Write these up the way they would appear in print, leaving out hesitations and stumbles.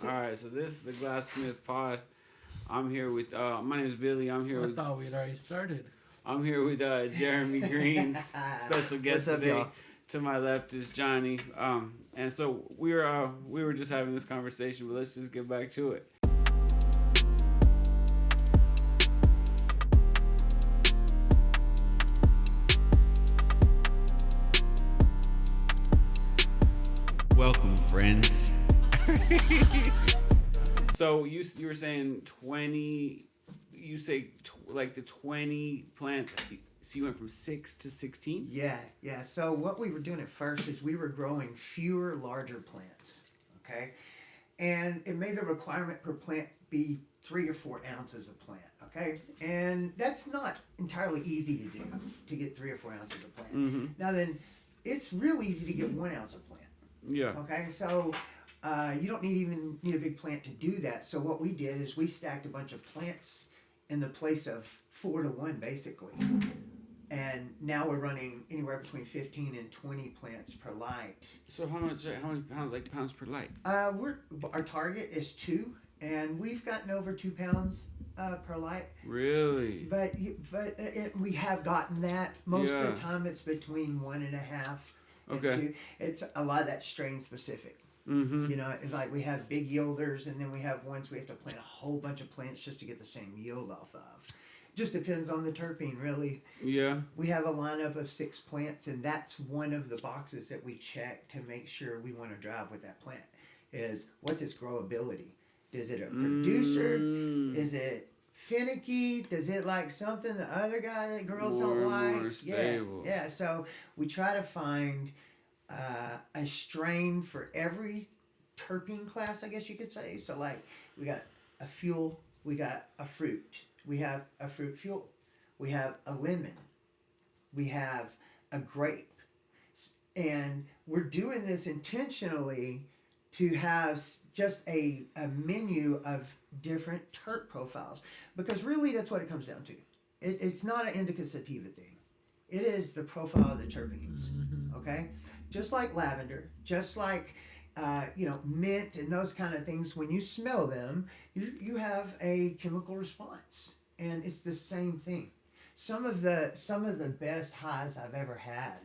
Alright, so this is the Glassmith Pod. I'm here with, my name is Billy. I thought we'd already started. I'm here with Jeremy Greens, special guest What's up, today. y'all? To my left is Johnny. And so we were just having this conversation, but let's just get back to it. Welcome, friends. So you were saying 20. You say like the 20 plants. So you went from 6 to 16. Yeah. So what we were doing at first is we were growing fewer, larger plants. Okay, and it made the requirement per plant be 3 or 4 ounces of plant. Okay, and that's not entirely easy to do, to get 3 or 4 ounces of plant. Mm-hmm. Now then, it's real easy to get 1 ounce of plant. Yeah. Okay, so you don't even need a big plant to do that. So what we did is we stacked a bunch of plants in the place of 4 to 1, basically. And now we're running anywhere between 15 and 20 plants per light. So how many pounds per light? Our target is 2, and we've gotten over 2 pounds per light. Really? But we have gotten that. Most of Yeah. the time it's between 1.5 and Okay. 2. It's a lot of that strain specific. Mm-hmm. You know, it's like we have big yielders, and then we have ones we have to plant a whole bunch of plants just to get the same yield off of. Just depends on the terpene, really. Yeah. We have a lineup of 6 plants, and that's one of the boxes that we check to make sure we want to drive with that plant. Is what's its growability? Is it a producer? Is it finicky? Does it like something the other guy that girls don't like? More stable. Yeah. So we try to find a strain for every terpene class, I guess you could say. So like we got a fuel, we got a fruit, we have a fruit fuel, we have a lemon, we have a grape, and we're doing this intentionally to have just a menu of different terp profiles, because really that's what it comes down to. It's not an indica sativa thing. It is the profile of the terpenes. Okay, just like lavender, just like mint and those kind of things. When you smell them, you have a chemical response, and it's the same thing. Some of the best highs I've ever had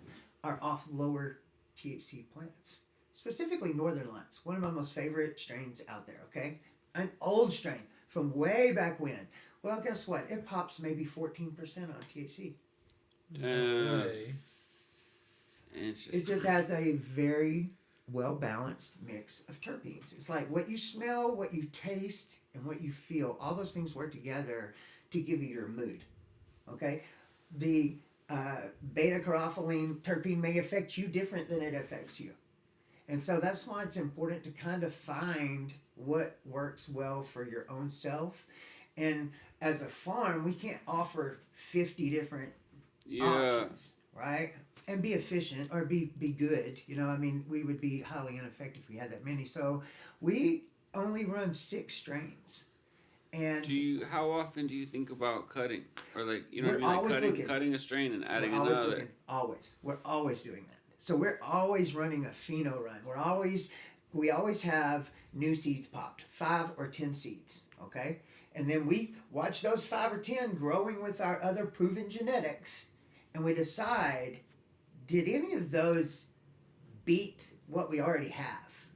are off lower THC plants, specifically Northern Lights, one of my most favorite strains out there. Okay, an old strain from way back when. Well, guess what? It pops maybe 14% on THC. Interesting. It just has a very well-balanced mix of terpenes. It's like what you smell, what you taste, and what you feel. All those things work together to give you your mood. Okay? The beta-caryophyllene terpene may affect you different than it affects you. And so that's why it's important to kind of find what works well for your own self. And as a farm, we can't offer 50 different options, right? And be efficient or be good. You know, I mean, we would be highly ineffective if we had that many. So we only run 6 strains. And how often do you think about cutting, or like cutting a strain and adding another? We're always doing that. So we're always running a pheno run. We always have new seeds popped, 5 or 10 seeds. Okay, and then we watch those 5 or 10 growing with our other proven genetics, and we decide, did any of those beat what we already have?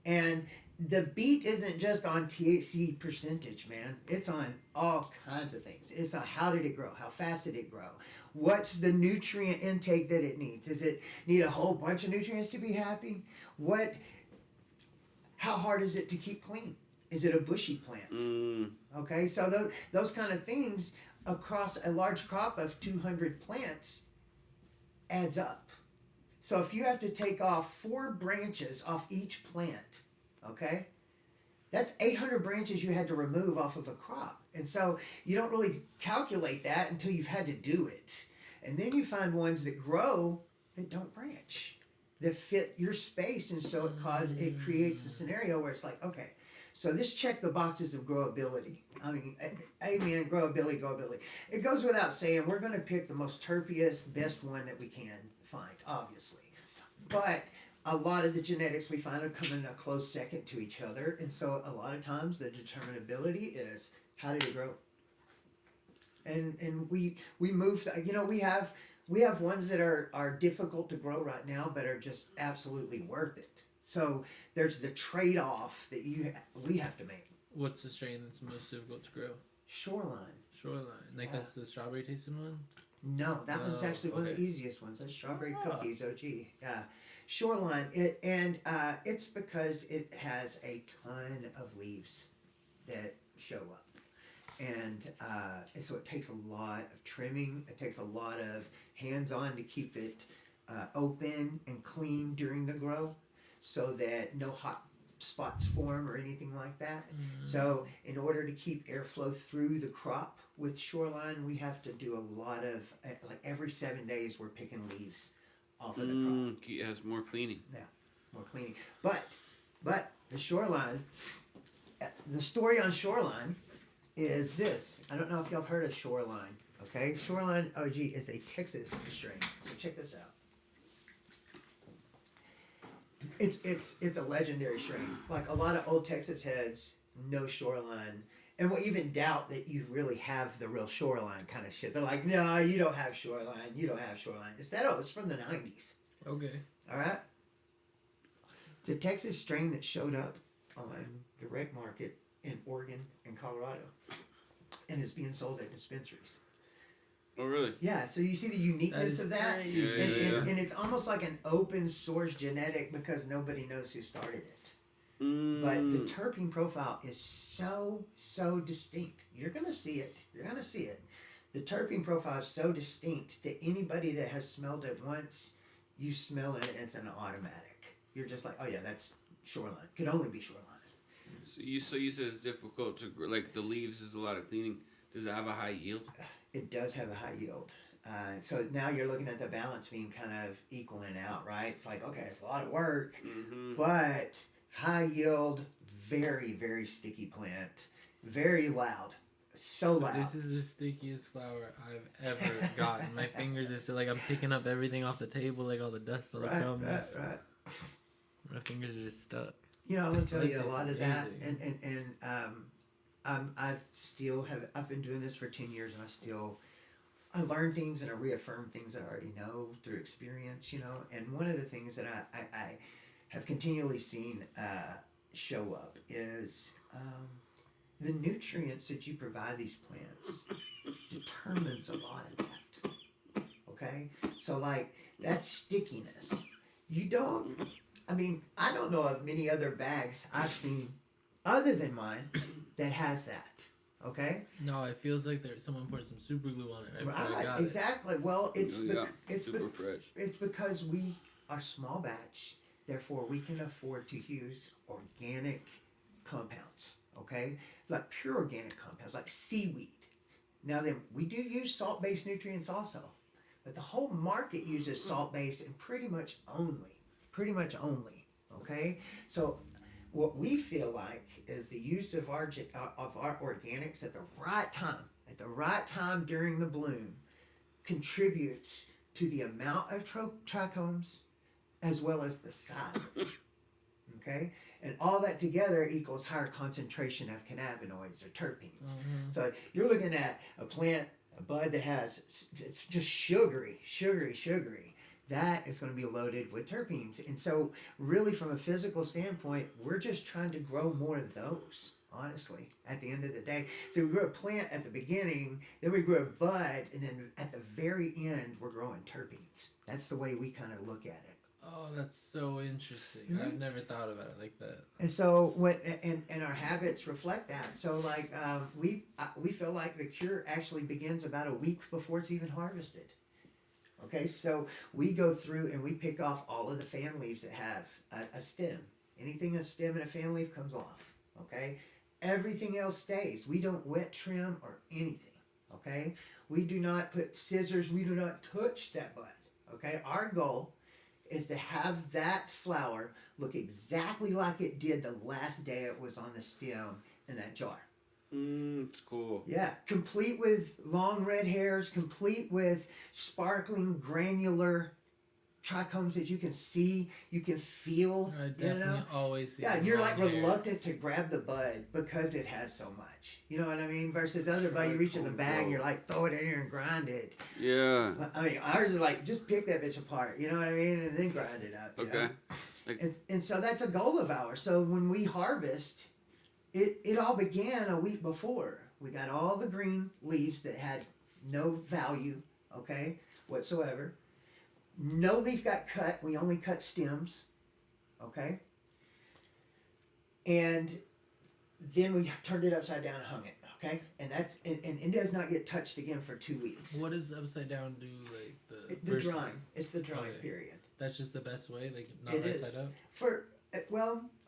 And the beat isn't just on THC percentage, man. It's on all kinds of things. It's on how did it grow? How fast did it grow? What's the nutrient intake that it needs? Does it need a whole bunch of nutrients to be happy? How hard is it to keep clean? Is it a bushy plant? Okay, so those kind of things across a large crop of 200 plants adds up. So if you have to take off 4 branches off each plant, okay, that's 800 branches you had to remove off of a crop. And so you don't really calculate that until you've had to do it. And then you find ones that grow that don't branch, that fit your space. And so it creates a scenario where it's like, okay, so this checked the boxes of growability. I mean, amen, growability. It goes without saying, we're going to pick the most terpiest, best one that we can find, obviously. But a lot of the genetics we find are coming a close second to each other, and so a lot of times the determinability is how did it grow. And we move. You know, we have ones that are difficult to grow right now, but are just absolutely worth it. So there's the trade off that we have to make. What's the strain that's most difficult to grow? Shoreline. Like that's the strawberry tasting one? No, that one's actually one of the easiest ones. That's strawberry cookies, OG. Yeah, Shoreline. It's because it has a ton of leaves that show up, and so it takes a lot of trimming. It takes a lot of hands-on to keep it open and clean during the grow, so that no hot spots form or anything like that. So in order to keep airflow through the crop with Shoreline, we have to do a lot of, like every 7 days we're picking leaves off of the crop. It has more cleaning. Yeah, more cleaning. But the Shoreline, the story on Shoreline is this. I don't know if y'all have heard of Shoreline. Okay, Shoreline OG is a Texas strain. So check this out. It's a legendary strain. Like a lot of old Texas heads know Shoreline, and will even doubt that you really have the real Shoreline kind of shit. They're like, no, you don't have Shoreline. You don't have Shoreline. It's from the 90s. Okay. All right. It's a Texas strain that showed up on the rec market in Oregon and Colorado, and is being sold at dispensaries. Oh, really? Yeah, so you see the uniqueness of that? And it's almost like an open source genetic because nobody knows who started it. But the terpene profile is so distinct. You're going to see it. The terpene profile is so distinct that anybody that has smelled it once, you smell it, and it's an automatic. You're just like, oh yeah, that's Shoreline. Could only be Shoreline. So you said it's difficult to grow. Like the leaves is a lot of cleaning. Does it have a high yield? It does have a high yield. So now you're looking at the balance beam kind of equaling out, right? It's like, okay, it's a lot of work, but high yield, very, very sticky plant, very loud, so loud. This is the stickiest flower I've ever gotten. My fingers are still like I'm picking up everything off the table, like all the dust, all the crumbs. Right. My fingers are just stuck. You know, I'm gonna tell you a It's lot of that, amazing. and I've been doing this for 10 years, and I learn things and I reaffirm things that I already know through experience, you know. And one of the things that I have continually seen show up is the nutrients that you provide these plants determines a lot of that. Okay? So like that stickiness, I don't know of many other bags I've seen other than mine that has that. Okay? No, it feels like someone put some super glue on it. Right, exactly. Well, super fresh. It's because we are small batch, therefore we can afford to use organic compounds. Okay, like pure organic compounds, like seaweed. Now then, we do use salt-based nutrients also, but the whole market uses salt-based and pretty much only. Okay, so what we feel like is the use of our organics at the right time during the bloom contributes to the amount of trichomes as well as the size of them. Okay, and all that together equals higher concentration of cannabinoids or terpenes. So you're looking at a bud that it's just sugary. That is going to be loaded with terpenes. And so really from a physical standpoint, we're just trying to grow more of those, honestly, at the end of the day. So we grew a plant at the beginning, then we grew a bud, and then at the very end, we're growing terpenes. That's the way we kind of look at it. Oh, that's so interesting. I've never thought about it like that. And so and our habits reflect that. So like we feel like the cure actually begins about a week before it's even harvested. Okay, so we go through and we pick off all of the fan leaves that have a stem. Anything a stem and a fan leaf comes off. Okay, everything else stays. We don't wet trim or anything. Okay, we do not put scissors. We do not touch that bud. Okay, our goal is to have that flower look exactly like it did the last day it was on the stem in that jar. It's cool. Yeah, complete with long red hairs, complete with sparkling granular trichomes that you can see, you can feel. I definitely always see. Yeah, the you're like long reluctant hairs. to grab the bud because it has so much. You know what I mean? Versus other bud, you reach in the bag, Trichome. you're like throw it in here and grind it. Yeah. I mean, ours is like just pick that bitch apart. You know what I mean? And then grind it up. You Okay. know? And so that's a goal of ours. So when we harvest, it all began a week before. We got all the green leaves that had no value, okay, whatsoever. No leaf got cut. We only cut stems, okay? And then we turned it upside down and hung it, okay? And it does not get touched again for 2 weeks. What does upside down do? Like The versus- drying. It's the drying Okay. period. That's just the best way. Like not It right is. side up.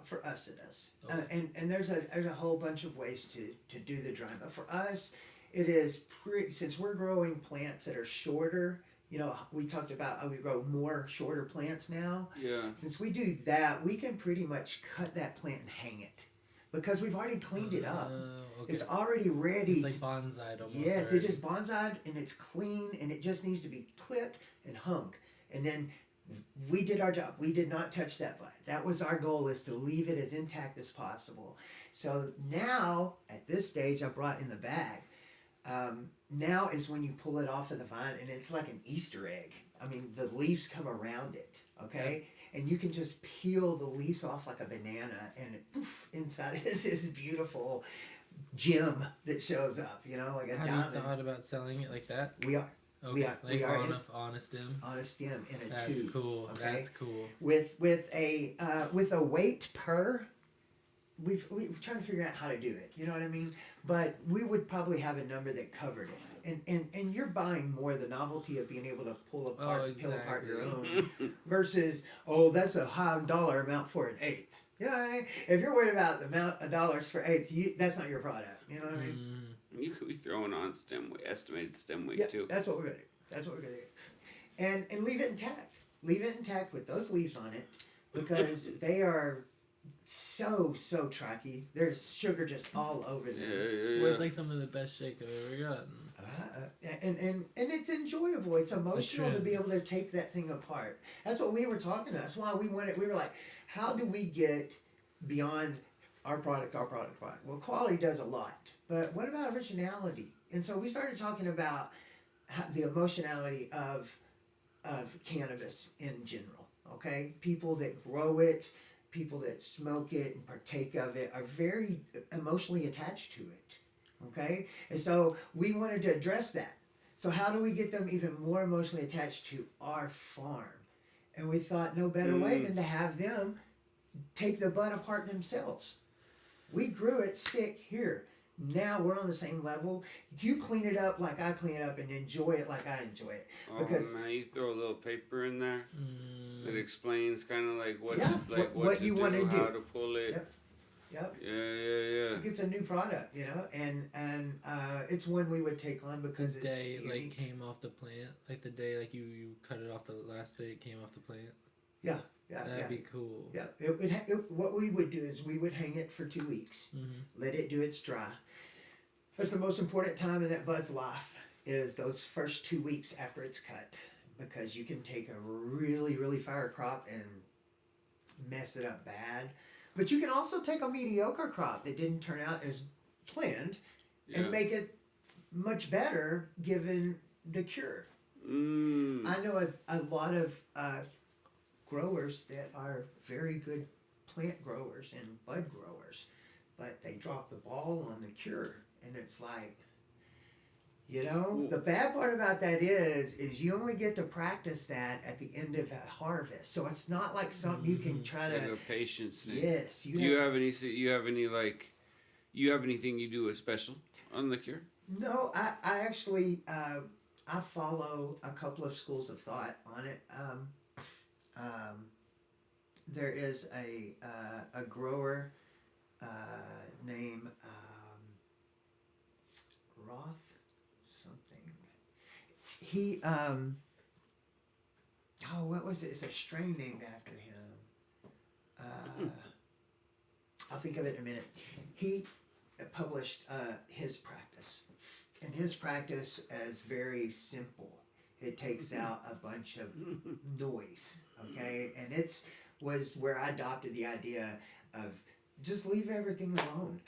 For us it is. Okay. And there's a whole bunch of ways to do the drying. But for us, it is pretty, since we're growing plants that are shorter, you know, we talked about how we grow more shorter plants now. Yeah. Since we do that, we can pretty much cut that plant and hang it. Because we've already cleaned it up. Okay. It's already ready. It's like bonsai almost. Yes, already. it is bonsai'd and it's clean and it just needs to be clipped and hung. And then we did our job. We did not touch that bud. That was our goal, is to leave it as intact as possible. So now, at this stage, I brought in the bag. Now is when you pull it off of the vine, and it's like an Easter egg. I mean, the leaves come around it, okay? And you can just peel the leaves off like a banana, and it, poof, inside is this beautiful gem that shows up, you know, like a Have diamond. you thought about selling it like that? We are Okay. we are on a stem. on a stem in a That's tube. cool. Okay? That's cool. With a weight per. We've trying to figure out how to do it. You know what I mean? But we would probably have a number that covered it. And you're buying more the novelty of being able to pull apart, peel apart your own, versus that's a high dollar amount for an eighth. You know what I mean? If you're worried about the amount of dollars for eighth, that's not your product. You know what I mean? You could be throwing on estimated stem weight Yeah, too. that's what we're gonna do. That's what we're gonna do. And leave it intact. Leave it intact with those leaves on it, because they are so tracky. There's sugar just all over them. Yeah. Well, it's like some of the best shake I've ever gotten. And it's enjoyable. It's emotional to be able to take that thing apart. That's what we were talking about. That's why we wanted. We were like, how do we get beyond our product? Well, quality does a lot, but what about originality? And so we started talking about the emotionality of cannabis in general. Okay, people that grow it, people that smoke it and partake of it are very emotionally attached to it. Okay, and so we wanted to address that. So how do we get them even more emotionally attached to our farm? And we thought no better way than to have them take the bud apart themselves. We grew it, stick here. Now we're on the same level. You clean it up like I clean it up and enjoy it like I enjoy it. Because man, you throw a little paper in there that explains kind of like what what you want to do, how to pull it. Yep. Yeah. It's a new product, you know, and it's one we would take on because The it's day it unique. came off the plant, like the day like you cut it off the last day it came off the plant. Yeah. That'd be cool. Yeah, what we would do is we would hang it for 2 weeks, let it do its dry. That's the most important time in that bud's life, is those first 2 weeks after it's cut, because you can take a really fire crop and mess it up bad, but you can also take a mediocre crop that didn't turn out as planned and make it much better given the cure. I know a lot of growers that are very good plant growers and bud growers, but they drop the ball on the cure, and it's like, you know, the bad part about that is you only get to practice that at the end of a harvest, so it's not like something you can try Like to. a patience thing. Yes, Do you have anything you do special on the cure? No, I actually I follow a couple of schools of thought on it. There is a grower named Roth something. He what was it? It's a strain named after him. I'll think of it in a minute. He published his practice, and his practice is very simple. It takes out a bunch of noise, okay? And it's was where I adopted the idea of just leave everything alone.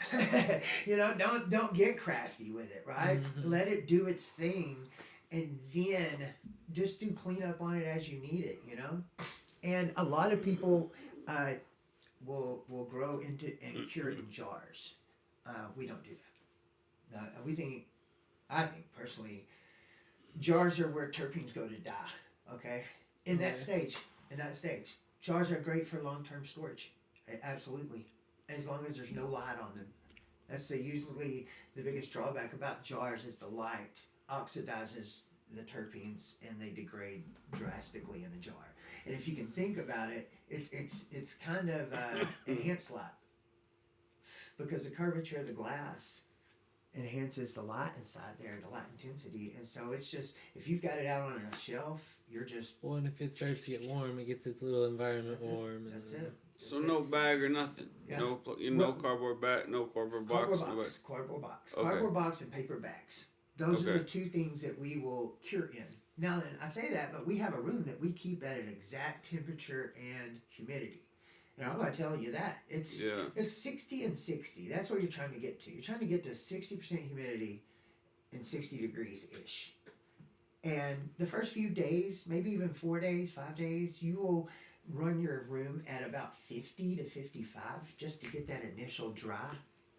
You know, don't get crafty with it, right? Let it do its thing, and then just do cleanup on it as you need it, you know? And a lot of people will grow into and cure in jars. We don't do that. No, I think personally, jars are where terpenes go to die. Okay, in that stage, jars are great for long-term storage. Absolutely, as long as there's no light on them. That's usually the biggest drawback about jars is the light oxidizes the terpenes and they degrade drastically in a jar. And if you can think about it, it's kind of enhanced light, because the curvature of the glass enhances the light inside there, the light intensity. And so it's just, if you've got it out on a shelf, you're just... Well, and if it starts to get warm, it gets its little environment warm. That's it. So no bag or nothing. Yeah. No cardboard bag, no cardboard box. Cardboard box. Okay. Cardboard box and paper bags. Those are the Okay. two things that we will cure in. Now then, I say that, but we have a room that we keep at an exact temperature and humidity. And I'm going to tell you that. It's 60 and 60. That's what you're trying to get to. You're trying to get to 60% humidity and 60 degrees-ish. And the first few days, maybe even 4 days, 5 days, you will run your room at about 50 to 55 just to get that initial dry.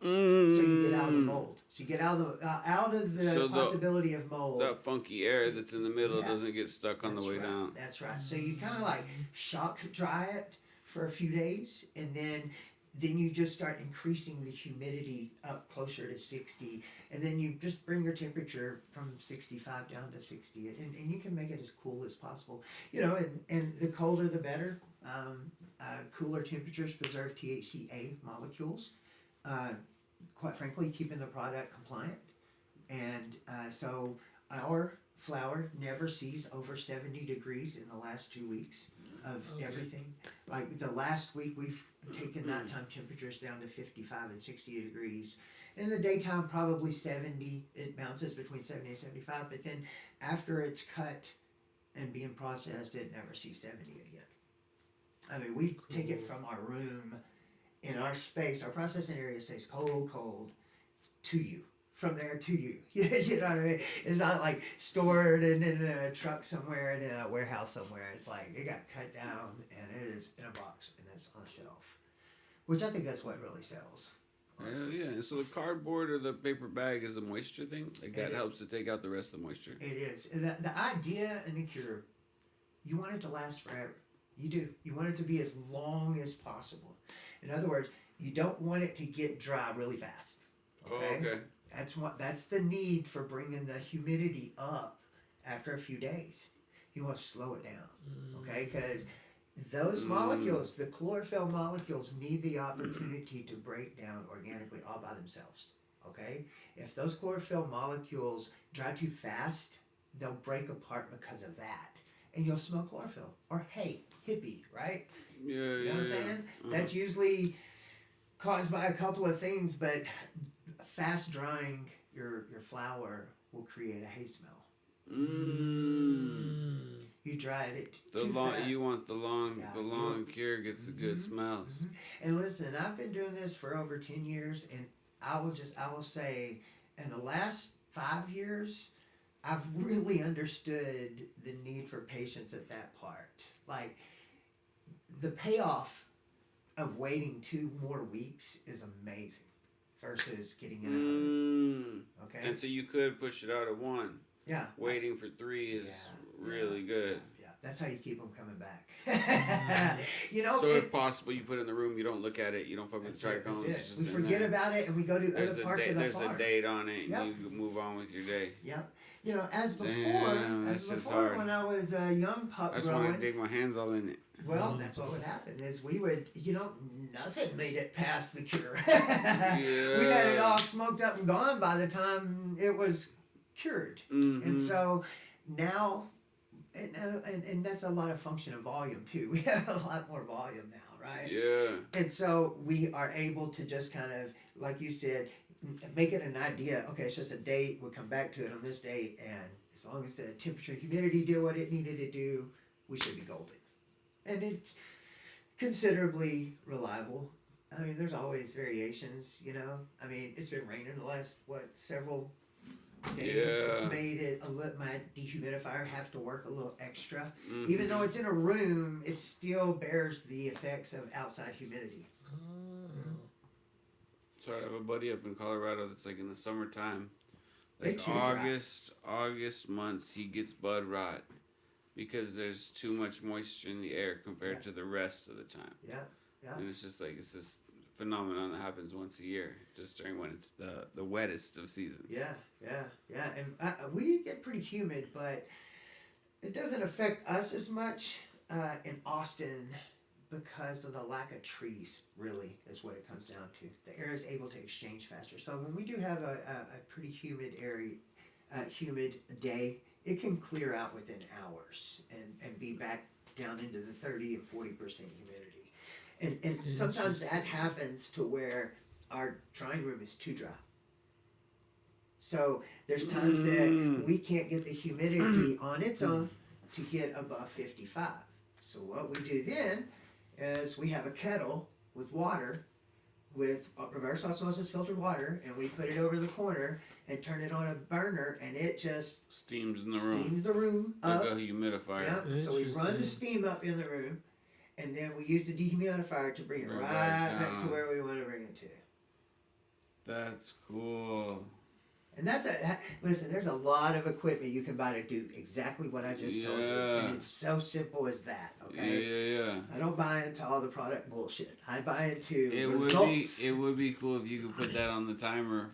So you get out of the mold. So you get out of the possibility of mold. That funky air that's in the middle doesn't get stuck on the way down. That's right. So you kind of like shock dry it for a few days, and then you just start increasing the humidity up closer to 60, and then you just bring your temperature from 65 down to 60, and you can make it as cool as possible. You know, and the colder the better. Cooler temperatures preserve THCA molecules. Quite frankly, keeping the product compliant. And so our flour never sees over 70 degrees in the last 2 weeks of everything. Like the last week, we've taken nighttime temperatures down to 55 and 60 degrees. In the daytime, probably 70. It bounces between 70 and 75. But then after it's cut and being processed, it never sees 70 again. I mean, we take it from our room in our space. Our processing area stays cold to you. From there to you. You know what I mean? It's not like stored in a truck somewhere, in a warehouse somewhere. It's like it got cut down and it is in a box and it's on a shelf. Which I think that's what really sells. Hell yeah. And so the cardboard or the paper bag is a moisture thing? Like that helps to take out the rest of the moisture. It is. And the idea in the cure, you want it to last forever. You do. You want it to be as long as possible. In other words, you don't want it to get dry really fast. Okay? Oh, okay. That's the need for bringing the humidity up after a few days. You want to slow it down, okay? Because those molecules, the chlorophyll molecules, need the opportunity to break down organically all by themselves, okay? If those chlorophyll molecules dry too fast, they'll break apart because of that. And you'll smell chlorophyll. Or, hey, hippie, right? Yeah, You know what I'm saying? Uh-huh. That's usually caused by a couple of things, but fast drying your flour will create a hay smell. You dried it too fast. You want the long cure gets the good smells. And listen, I've been doing this for over 10 years, and I will say, in the last 5 years, I've really understood the need for patience at that part. Like, the payoff of waiting 2 more weeks is amazing versus getting in a hurry. Okay? And so you could push it out at 1. Yeah. Waiting for 3 is really good. Yeah, that's how you keep them coming back. You know, so if possible, you put it in the room, you don't look at it, you don't fuck with the trichomes. It's just we in forget there. about it and we go to other parts of the farm. There's a date on it, and you move on with your day. Yep. You know, as before, hard. when I was a young pup I just growing, want to dig my hands all in it. well, that's what would happen is we would, nothing made it past the cure. We had it all smoked up and gone by the time it was cured. And so now, and that's a lot of function of volume too. We have a lot more volume now, right? Yeah. And so we are able to just kind of, like you said, make it an idea. Okay, it's just a date. We'll come back to it on this date, and as long as the temperature and humidity did what it needed to do, we should be golden. And it's considerably reliable. I mean, there's always variations, you know. I mean, it's been raining the last several days. It's made it my dehumidifier have to work a little extra. Mm-hmm. Even though it's in a room, it still bears the effects of outside humidity. So I have a buddy up in Colorado that's like in the summertime, They like too dry. August months, he gets bud rot because there's too much moisture in the air compared to the rest of the time. Yeah, yeah. And it's this phenomenon that happens once a year, just during when it's the wettest of seasons. Yeah. And we get pretty humid, but it doesn't affect us as much in Austin because of the lack of trees, really, is what it comes down to. The air is able to exchange faster. So when we do have a pretty humid humid day, it can clear out within hours and be back down into the 30 and 40% humidity. And sometimes that happens to where our drying room is too dry. So there's times that we can't get the humidity on its own to get above 55. So what we do then is we have a kettle with water, with reverse osmosis filtered water, and we put it over the corner and turn it on a burner, and it just Steams in the room. steams the room up. Like a humidifier. Yeah. So we run the steam up in the room, and then we use the dehumidifier to bring it right back to where we want to bring it to. That's cool. And listen, there's a lot of equipment you can buy to do exactly what I just told you. And it's so simple as that, okay? Yeah. I don't buy into all the product bullshit. I buy into results. It would be cool if you could put that on the timer,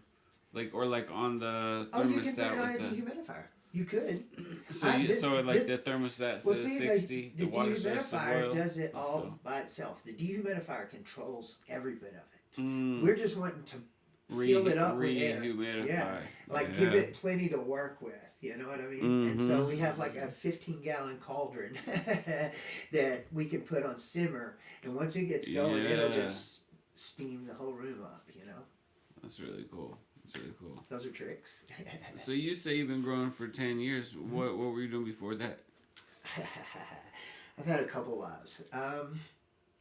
or on the thermostat. Oh, you can put it on a dehumidifier. You could. The thermostat says 60. The water starts to dehumidifier boil. does it all by itself. The dehumidifier controls every bit of it. We're just wanting to fill it up with air. Yeah, give it plenty to work with. You know what I mean? And so we have like a 15-gallon cauldron that we can put on simmer, and once it gets going, it'll just steam the whole room up. You know. That's really cool. Those are tricks. So you say you've been growing for 10 years. What were you doing before that? I've had a couple lives.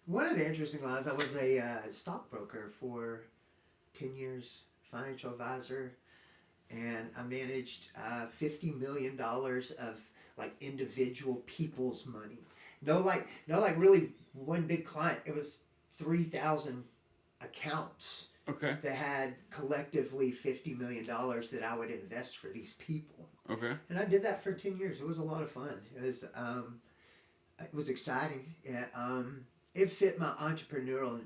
One of the interesting lives, I was a stockbroker for 10 years, financial advisor, and I managed $50 million of like individual people's money. No, really one big client. It was 3,000 accounts. Okay. That had collectively $50 million that I would invest for these people. Okay. And I did that for 10 years. It was a lot of fun. It was exciting. Yeah. It fit my entrepreneurial,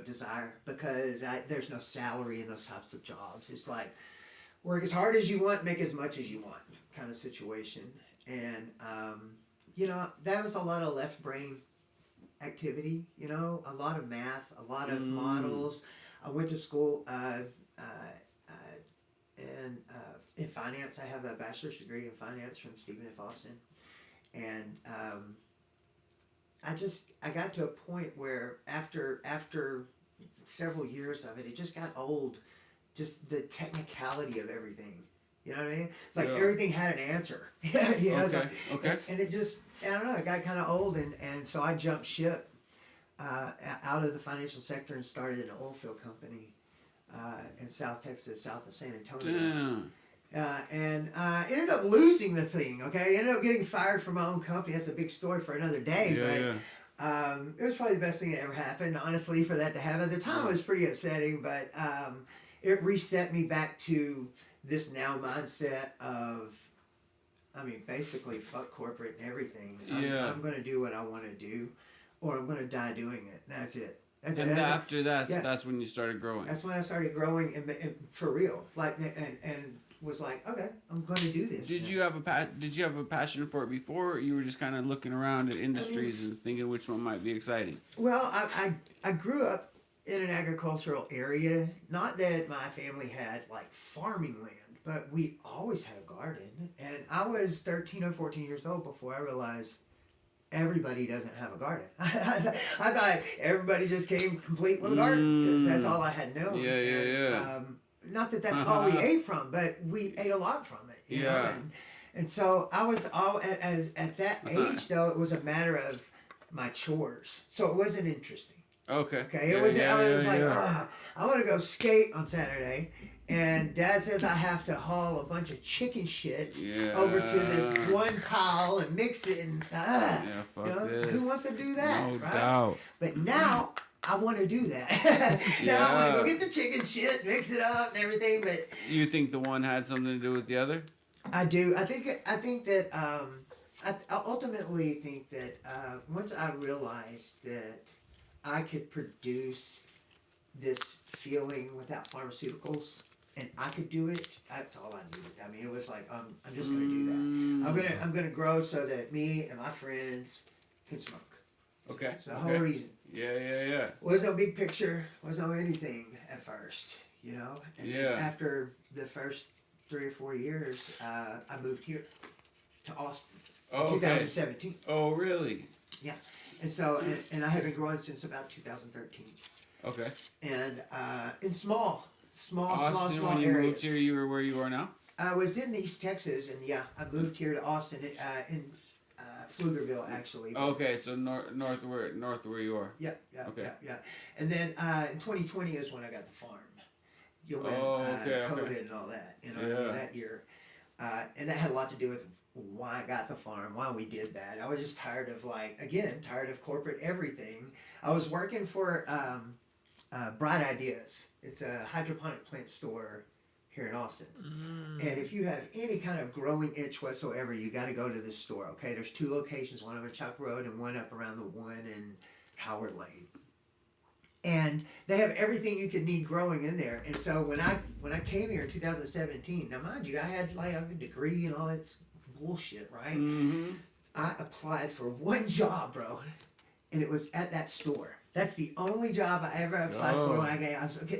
desire because there's no salary in those types of jobs. It's like work as hard as you want, make as much as you want kind of situation. And that was a lot of left brain activity. A lot of math, a lot of models. I went to school in finance. I have a bachelor's degree in finance from Stephen F. Austin. And I got to a point where after several years of it, it just got old. Just the technicality of everything. You know what I mean? It's like everything had an answer. Okay. And it just, I don't know, it got kind of old. And so I jumped ship. Out of the financial sector and started an oil field company in South Texas, south of San Antonio. And ended up losing the thing, okay? Ended up getting fired from my own company. That's a big story for another day. It was probably the best thing that ever happened, honestly, for that to happen. At the time, it was pretty upsetting, but it reset me back to this now mindset of, basically, fuck corporate and everything. I'm going to do what I want to do. Or I'm going to die doing it. That's it. That's when you started growing. That's when I started growing and for real. And was like, okay, I'm going to do this. Did you have a passion for it before, or you were just kind of looking around at industries and thinking which one might be exciting? Well, I grew up in an agricultural area. Not that my family had like farming land, but we always had a garden. And I was 13 or 14 years old before I realized everybody doesn't have a garden. I thought everybody just came complete with a garden because that's all I had known. not that that's all we ate from, but we ate a lot from it. You know? Yeah. And so I was all at that age though. It was a matter of my chores, so it wasn't interesting. Okay. Okay, Yeah, it was. yeah, I was yeah, like, yeah. I want to go skate on Saturday, and Dad says I have to haul a bunch of chicken shit over to this one pile and mix it, and Yeah, fuck you know, this. who wants to do that? No right? doubt. But now I want to do that. Now I want to go Yeah. get the chicken shit, mix it up, and everything. But You think the one had something to do with the other? I do. I think that. I ultimately think that once I realized that I could produce this feeling without pharmaceuticals, and I could do it. That's all I needed. I mean, it was like I'm just gonna do that. I'm gonna grow so that me and my friends can smoke. Okay. That's the whole reason. Yeah. Was no big picture. Was no anything at first. You know. And then after the first 3 or 4 years, I moved here to Austin. Oh, okay. 2017. Oh, really? Yeah. And so, and I have been growing since about 2013. Okay. And in small Austin, when you areas. moved here, you were where you are now? I was in East Texas, and yeah, I moved here to Austin in Pflugerville, actually. Okay, so north where you are. Yeah. Okay. Yeah. And then in 2020 is when I got the farm. You know, COVID and all that. You know, that year. And that had a lot to do with why I got the farm, why we did that. I was just tired of corporate everything. I was working for Bright Ideas. It's a hydroponic plant store here in Austin. And if you have any kind of growing itch whatsoever, you got to go to this store. Okay, there's 2 locations, one on Chalk Road and one up around the one in Howard Lane. And they have everything you could need growing in there. And so when I came here in 2017, now mind you, I had like a degree and all that bullshit, right? Mm-hmm. I applied for one job, bro, and it was at that store. That's the only job I ever applied for when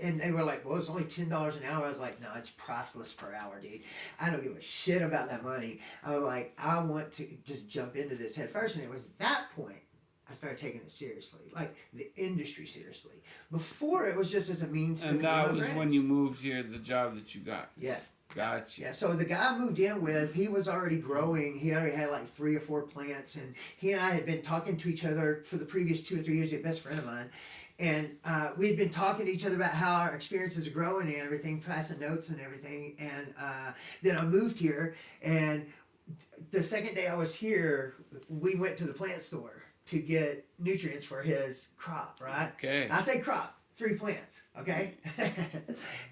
and they were like, well, it's only $10 an hour. I was like, no, it's priceless per hour, dude. I don't give a shit about that money. I was like, I want to just jump into this head first. And it was that point I started taking it seriously, like the industry seriously. Before, it was just as a means to And that was friends. when you moved here, the job that you got. Yeah. Gotcha. Yeah, so the guy I moved in with, he was already growing. He already had like 3 or 4 plants, and he and I had been talking to each other for the previous 2 or 3 years. He's a best friend of mine, and we'd been talking to each other about how our experiences are growing and everything, passing notes and everything. And then I moved here, and the second day I was here, we went to the plant store to get nutrients for his crop. Right? Okay. I say crop. 3 plants, okay?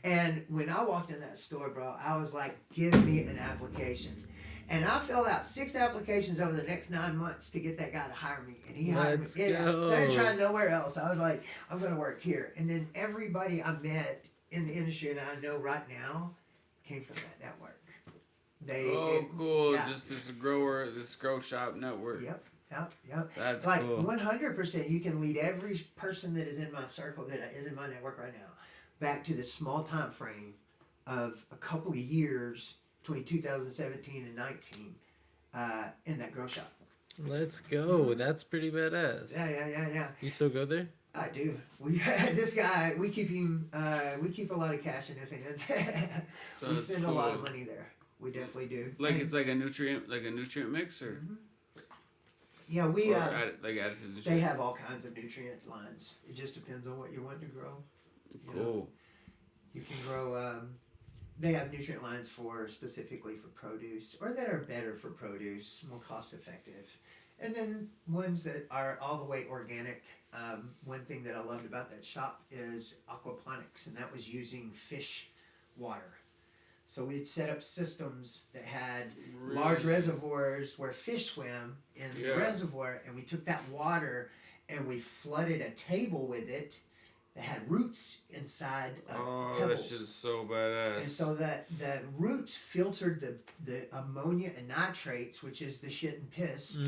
And when I walked in that store, bro, I was like, give me an application. And I filled out 6 applications over the next 9 months to get that guy to hire me. And he hired me. Yeah, they're trying nowhere else. I was like, I'm going to work here. And then everybody I met in the industry that I know right now came from that network. Cool. Yeah. Just this grow shop network. Yep. That's like cool. 100%. You can lead every person that is in my circle, that is in my network right now, back to the small time frame of a couple of years between 2017 and 19 in that grow shop. Let's go. That's pretty badass. Yeah. You still go there? I do. This guy, we keep a lot of cash in his hands. We spend a lot of money there. We definitely do. Like it's like a nutrient mix, or yeah, like additives and shit. They have all kinds of nutrient lines. It just depends on what you want to grow. Cool. You can grow. They have nutrient lines specifically for produce, or that are better for produce, more cost effective, and then ones that are all the way organic. One thing that I loved about that shop is aquaponics, and that was using fish water. So we'd set up systems that had large reservoirs where fish swim in the reservoir, and we took that water and we flooded a table with it that had roots inside pebbles. That shit is so badass. And so that the roots filtered the ammonia and nitrates, which is the shit and piss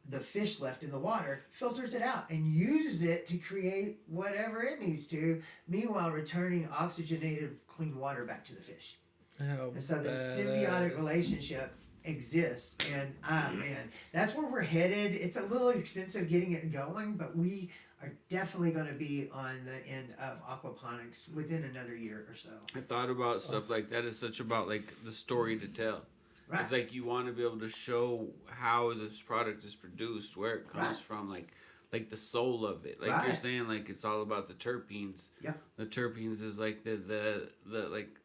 the fish left in the water, filters it out and uses it to create whatever it needs to, meanwhile returning oxygenated clean water back to the fish. And so the symbiotic relationship exists, and man, that's where we're headed. It's a little expensive getting it going, but we are definitely going to be on the end of aquaponics within another year or so. I've thought about stuff like that. It's such about like the story to tell. Right. It's like you want to be able to show how this product is produced, where it comes Right. from, like the soul of it. Like you're Right. saying, like it's all about the terpenes. Yeah. The terpenes is like the like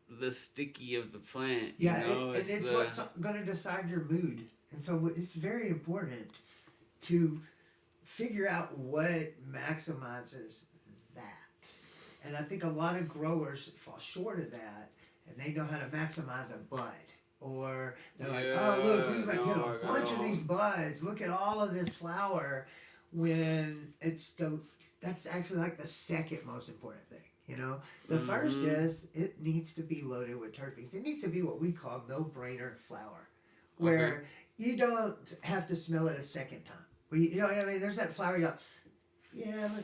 the sticky of the plant. Yeah, You know? and it's the, what's going to decide your mood. And so it's very important to figure out what maximizes that. And I think a lot of growers fall short of that, and they know how to maximize a bud. Or they're like, oh, look, we might get a bunch of these buds. Look at all of this flower. When that's actually like the second most important thing. You know, the first is it needs to be loaded with terpenes. It needs to be what we call no-brainer flower, where you don't have to smell it a second time. You know what I mean? There's that flower you go, yeah, but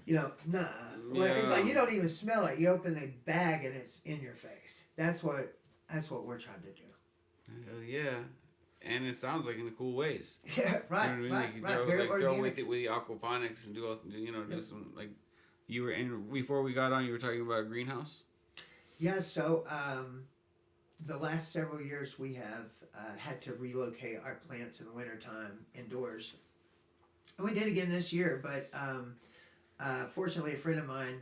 you know, nah. Well, it's like you don't even smell it. You open the bag and it's in your face. That's what we're trying to do. Hell yeah. And it sounds like in the cool ways. Yeah, right, You know what I mean? right, Like you right. Very throw organic. with it with the aquaponics and do some like you were and before we got on you were talking about a greenhouse? Yeah, so the last several years we have had to relocate our plants in the wintertime indoors. And we did again this year, but fortunately a friend of mine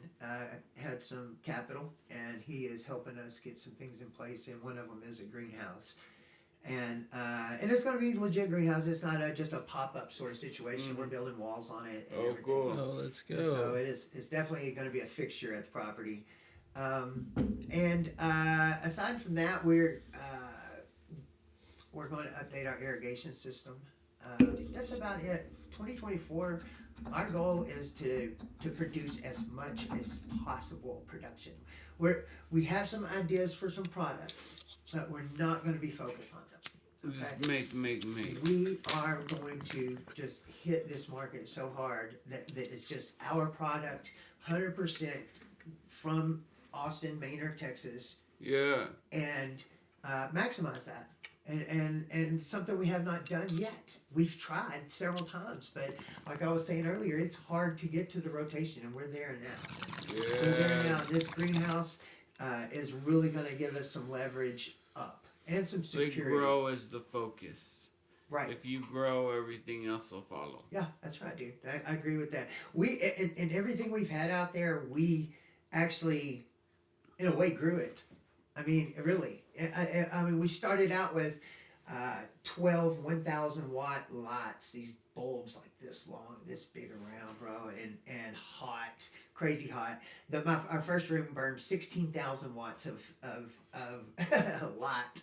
had some capital and he is helping us get some things in place, and one of them is a greenhouse. And it's going to be legit greenhouse. It's not just a pop-up sort of situation. We're building walls on it and everything. Cool. Oh, let's go. And so it's definitely going to be a fixture at the property. And aside from that, we're going to update our irrigation system. That's about it. 2024, our goal is to produce as much as possible production. We have some ideas for some products, but we're not going to be focused on them. Okay? Just make. We are going to just hit this market so hard that it's just our product, 100% from Austin, Maynard, Texas, Yeah. and maximize that. And something we have not done yet. We've tried several times, but like I was saying earlier, it's hard to get to the rotation, and we're there now. Yeah. We're there now. This greenhouse is really going to give us some leverage up and some So you security. grow as the focus. Right. If you grow, everything else will follow. Yeah, that's right, dude. I agree with that. We and everything we've had out there, we actually, in a way, grew it. I mean, really. I mean, we started out with 12 1,000 watt lights. These bulbs like this long, this big around, bro, and hot, crazy hot. Our first room burned 16,000 watts of light.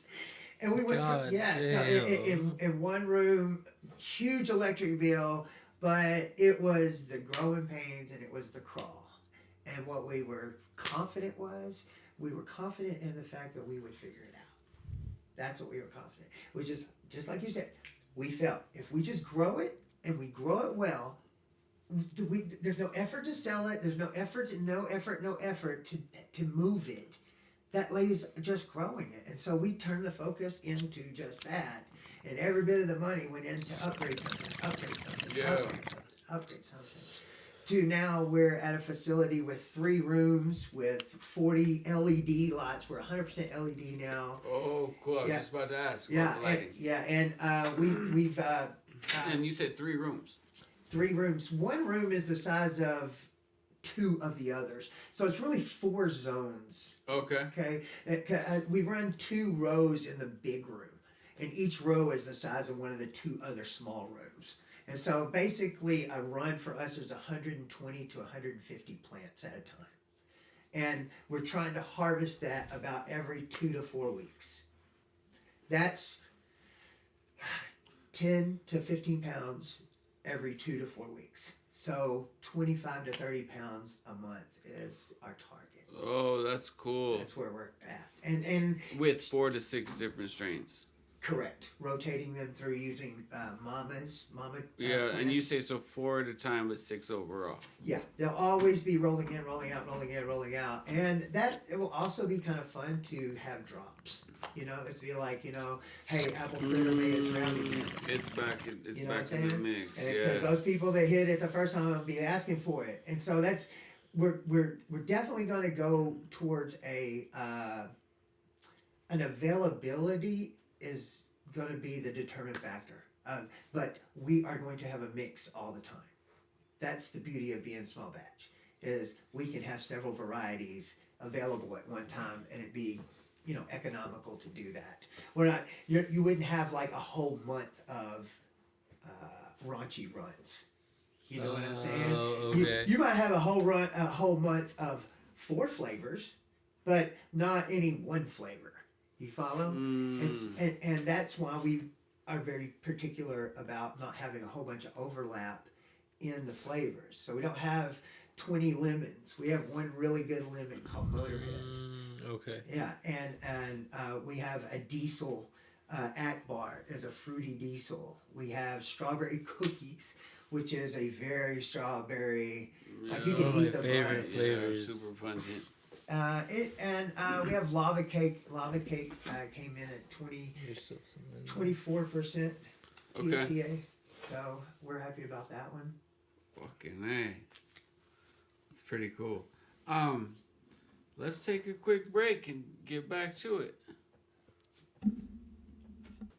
And we went God so in one room, huge electric bill, but it was the growing pains and it was the crawl. And what we were confident in the fact that we would figure it out. That's what we were confident. We just like you said, we felt if we just grow it and we grow it well, there's no effort to sell it. There's no effort to move it. That lays just growing it. And so we turned the focus into just that. And every bit of the money went into upgrade something. To now we're at a facility with 3 rooms with 40 LED lights. We're 100% LED now. Oh, cool. I was just about to ask. Yeah, about the lighting. and we've And you said 3 rooms. 3 rooms. One room is the size of 2 of the others, so it's really 4 zones. Okay. Okay, we run 2 rows in the big room, and each row is the size of one of the 2 other small rooms. And so basically, a run for us is 120 to 150 plants at a time, and we're trying to harvest that about every 2 to 4 weeks. That's 10 to 15 pounds every 2 to 4 weeks. So 25 to 30 pounds a month is our target. Oh, that's cool. That's where we're at. And With 4 to 6 different strains. correct. Rotating them through using mama Yeah, and you plants. say so 4 at a time, but 6 overall. Yeah, they'll always be rolling in, rolling out, rolling in, rolling out. And that it will also be kind of fun to have drops. You know, it's be like, you know, hey, apple fritter made its round again. It's back. It's You know back what I'm in the saying? mix. Because Yeah. those people that hit it the first time will be asking for it, and so that's we're definitely going to go towards a an availability is going to be the determinant factor. But we are going to have a mix all the time. That's the beauty of being small batch, is we can have several varieties available at one time and it be, you know, economical to do that. We're not, you wouldn't have like a whole month of raunchy runs. You know what I'm saying? Oh, okay. You might have a whole month of 4 flavors, but not any one flavor. You follow? And that's why we are very particular about not having a whole bunch of overlap in the flavors. So we don't have 20 lemons. We have one really good lemon called Motorhead. Okay. Yeah, and we have a diesel Akbar as a fruity diesel. We have strawberry cookies, which is a very strawberry. Like you can eat the favorite bud. flavors. Super pungent. We have lava cake. Lava cake came in at 24% THCA. So we're happy about that one. Fucking A. It's pretty cool. Let's take a quick break and get back to it.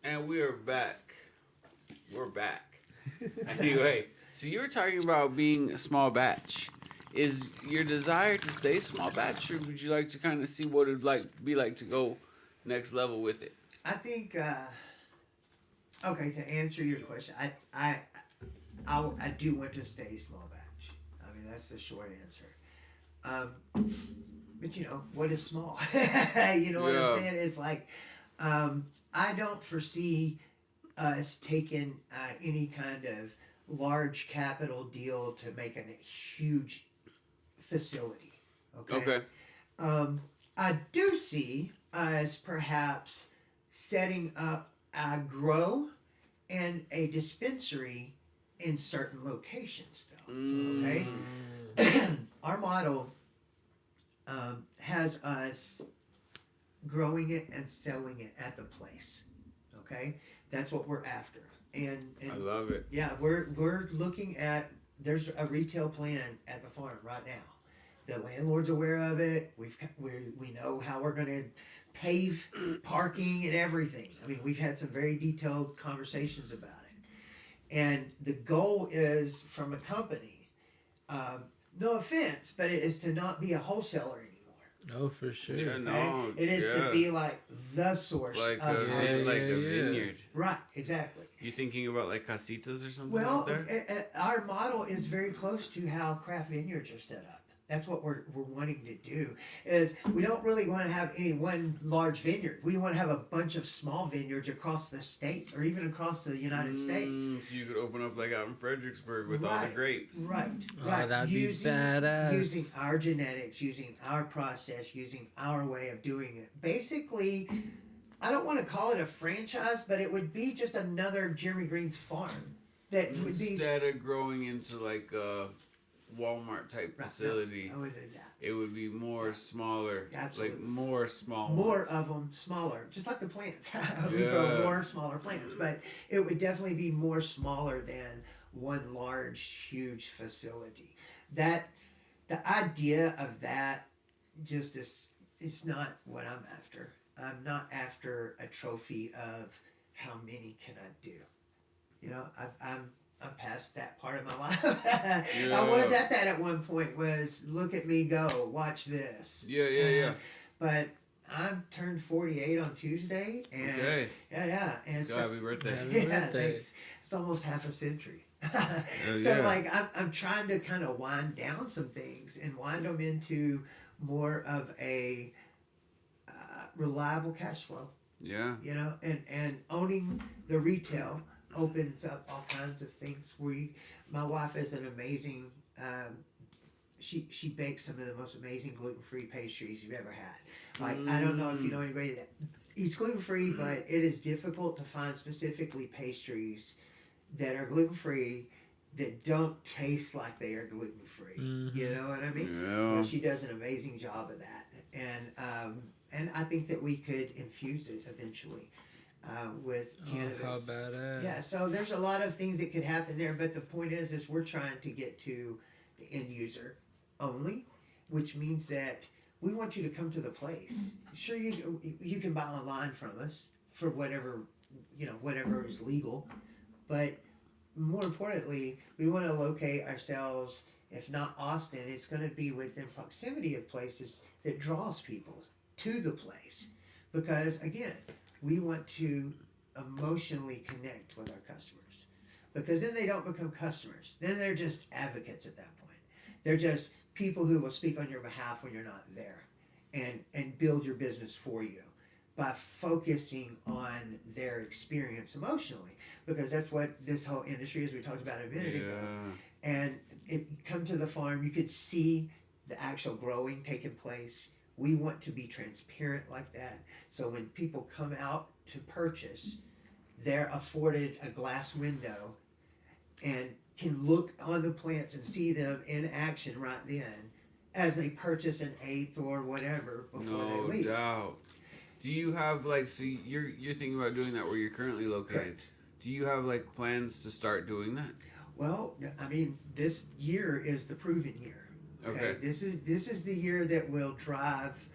And we are back. We're back. Anyway, so you were talking about being a small batch. Is your desire to stay small batch, or would you like to kind of see what it'd be like to go next level with it? I think. Okay, to answer your question, I do want to stay small batch. I mean, that's the short answer. But you know, what is small? You know what I'm saying? It's like, I don't foresee us taking any kind of large capital deal to make a huge facility. Okay. I do see us perhaps setting up a grow and a dispensary in certain locations, though. Okay. Our model has us growing it and selling it at the place. Okay, that's what we're after. And I love it. Yeah, we're looking at. There's a retail plan at the farm right now. The landlord's aware of it. We know how we're going to pave parking and everything. I mean, we've had some very detailed conversations about it. And the goal is from a company, no offense, but it is to not be a wholesaler anymore. Oh, for sure. Yeah, Okay? no, It is to be like the source like of a vineyard. Right, exactly. You thinking about like casitas or something Well, out there? our model is very close to how craft vineyards are set up. That's what we're wanting to do. Is we don't really want to have any one large vineyard. We want to have a bunch of small vineyards across the state or even across the United States. So you could open up like out in Fredericksburg with all the grapes. Right. Oh, that'd be badass. Using our genetics, using our process, using our way of doing it. Basically, I don't want to call it a franchise, but it would be just another Jeremy Green's farm. That would be Instead of growing into like a Walmart type facility, I would do that. it would be more smaller. Absolutely. Like more small More ones. of them, smaller, just like the plants. We grow more smaller plants, but it would definitely be more smaller than one large, huge facility. That the idea of that just is, it's not what I'm after. I'm not after a trophy of how many can I do. You know, I'm past that part of my life. I was at that at one point. Was look at me go, watch this. Yeah. But I turned 48 on Tuesday, and yeah, and So happy birthday. Thanks. It's almost half a century. Like I'm trying to kind of wind down some things and wind them into more of a reliable cash flow. Yeah. You know, and owning the retail opens up all kinds of things. My wife is an amazing. She bakes some of the most amazing gluten-free pastries you've ever had. Like I don't know if you know anybody that eats gluten-free, but it is difficult to find specifically pastries that are gluten-free that don't taste like they are gluten-free. You know what I mean? Yeah. Well, she does an amazing job of that, and I think that we could infuse it eventually with cannabis. Oh, how badass. Yeah, so there's a lot of things that could happen there, but the point is we're trying to get to the end user only, which means that we want you to come to the place. Sure, you can buy online from us for whatever, whatever is legal, but more importantly, we want to locate ourselves. If not Austin, it's going to be within proximity of places that draws people to the place, because again, we want to emotionally connect with our customers, because then they don't become customers. Then they're just advocates at that point. They're just people who will speak on your behalf when you're not there, and build your business for you by focusing on their experience emotionally, because that's what this whole industry is. We talked about it a minute ago. And come to the farm, you could see the actual growing taking place. We want to be transparent like that, so when people come out to purchase, they're afforded a glass window and can look on the plants and see them in action right then as they purchase an eighth or whatever before they leave. No doubt. Do you have so you're thinking about doing that where you're currently located? Correct. Do you have plans to start doing that? Well, I mean, this year is the proven year. Okay. This is the year that will drive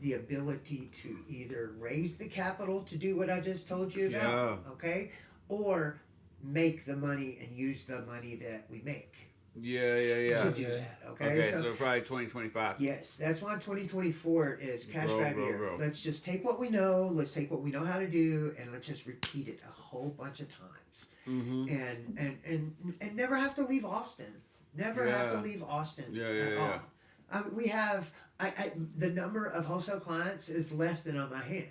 the ability to either raise the capital to do what I just told you about, Yeah. okay, or make the money and use the money that we make Yeah. to do that. Okay. Okay, so probably 2025. Yes, that's why 2024 is cash grab year. Grow. Let's just take what we know. Let's take what we know how to do, and let's just repeat it a whole bunch of times. Mm-hmm. And never have to leave Austin. Never have to leave Austin at all. We have the number of wholesale clients is less than on my hand.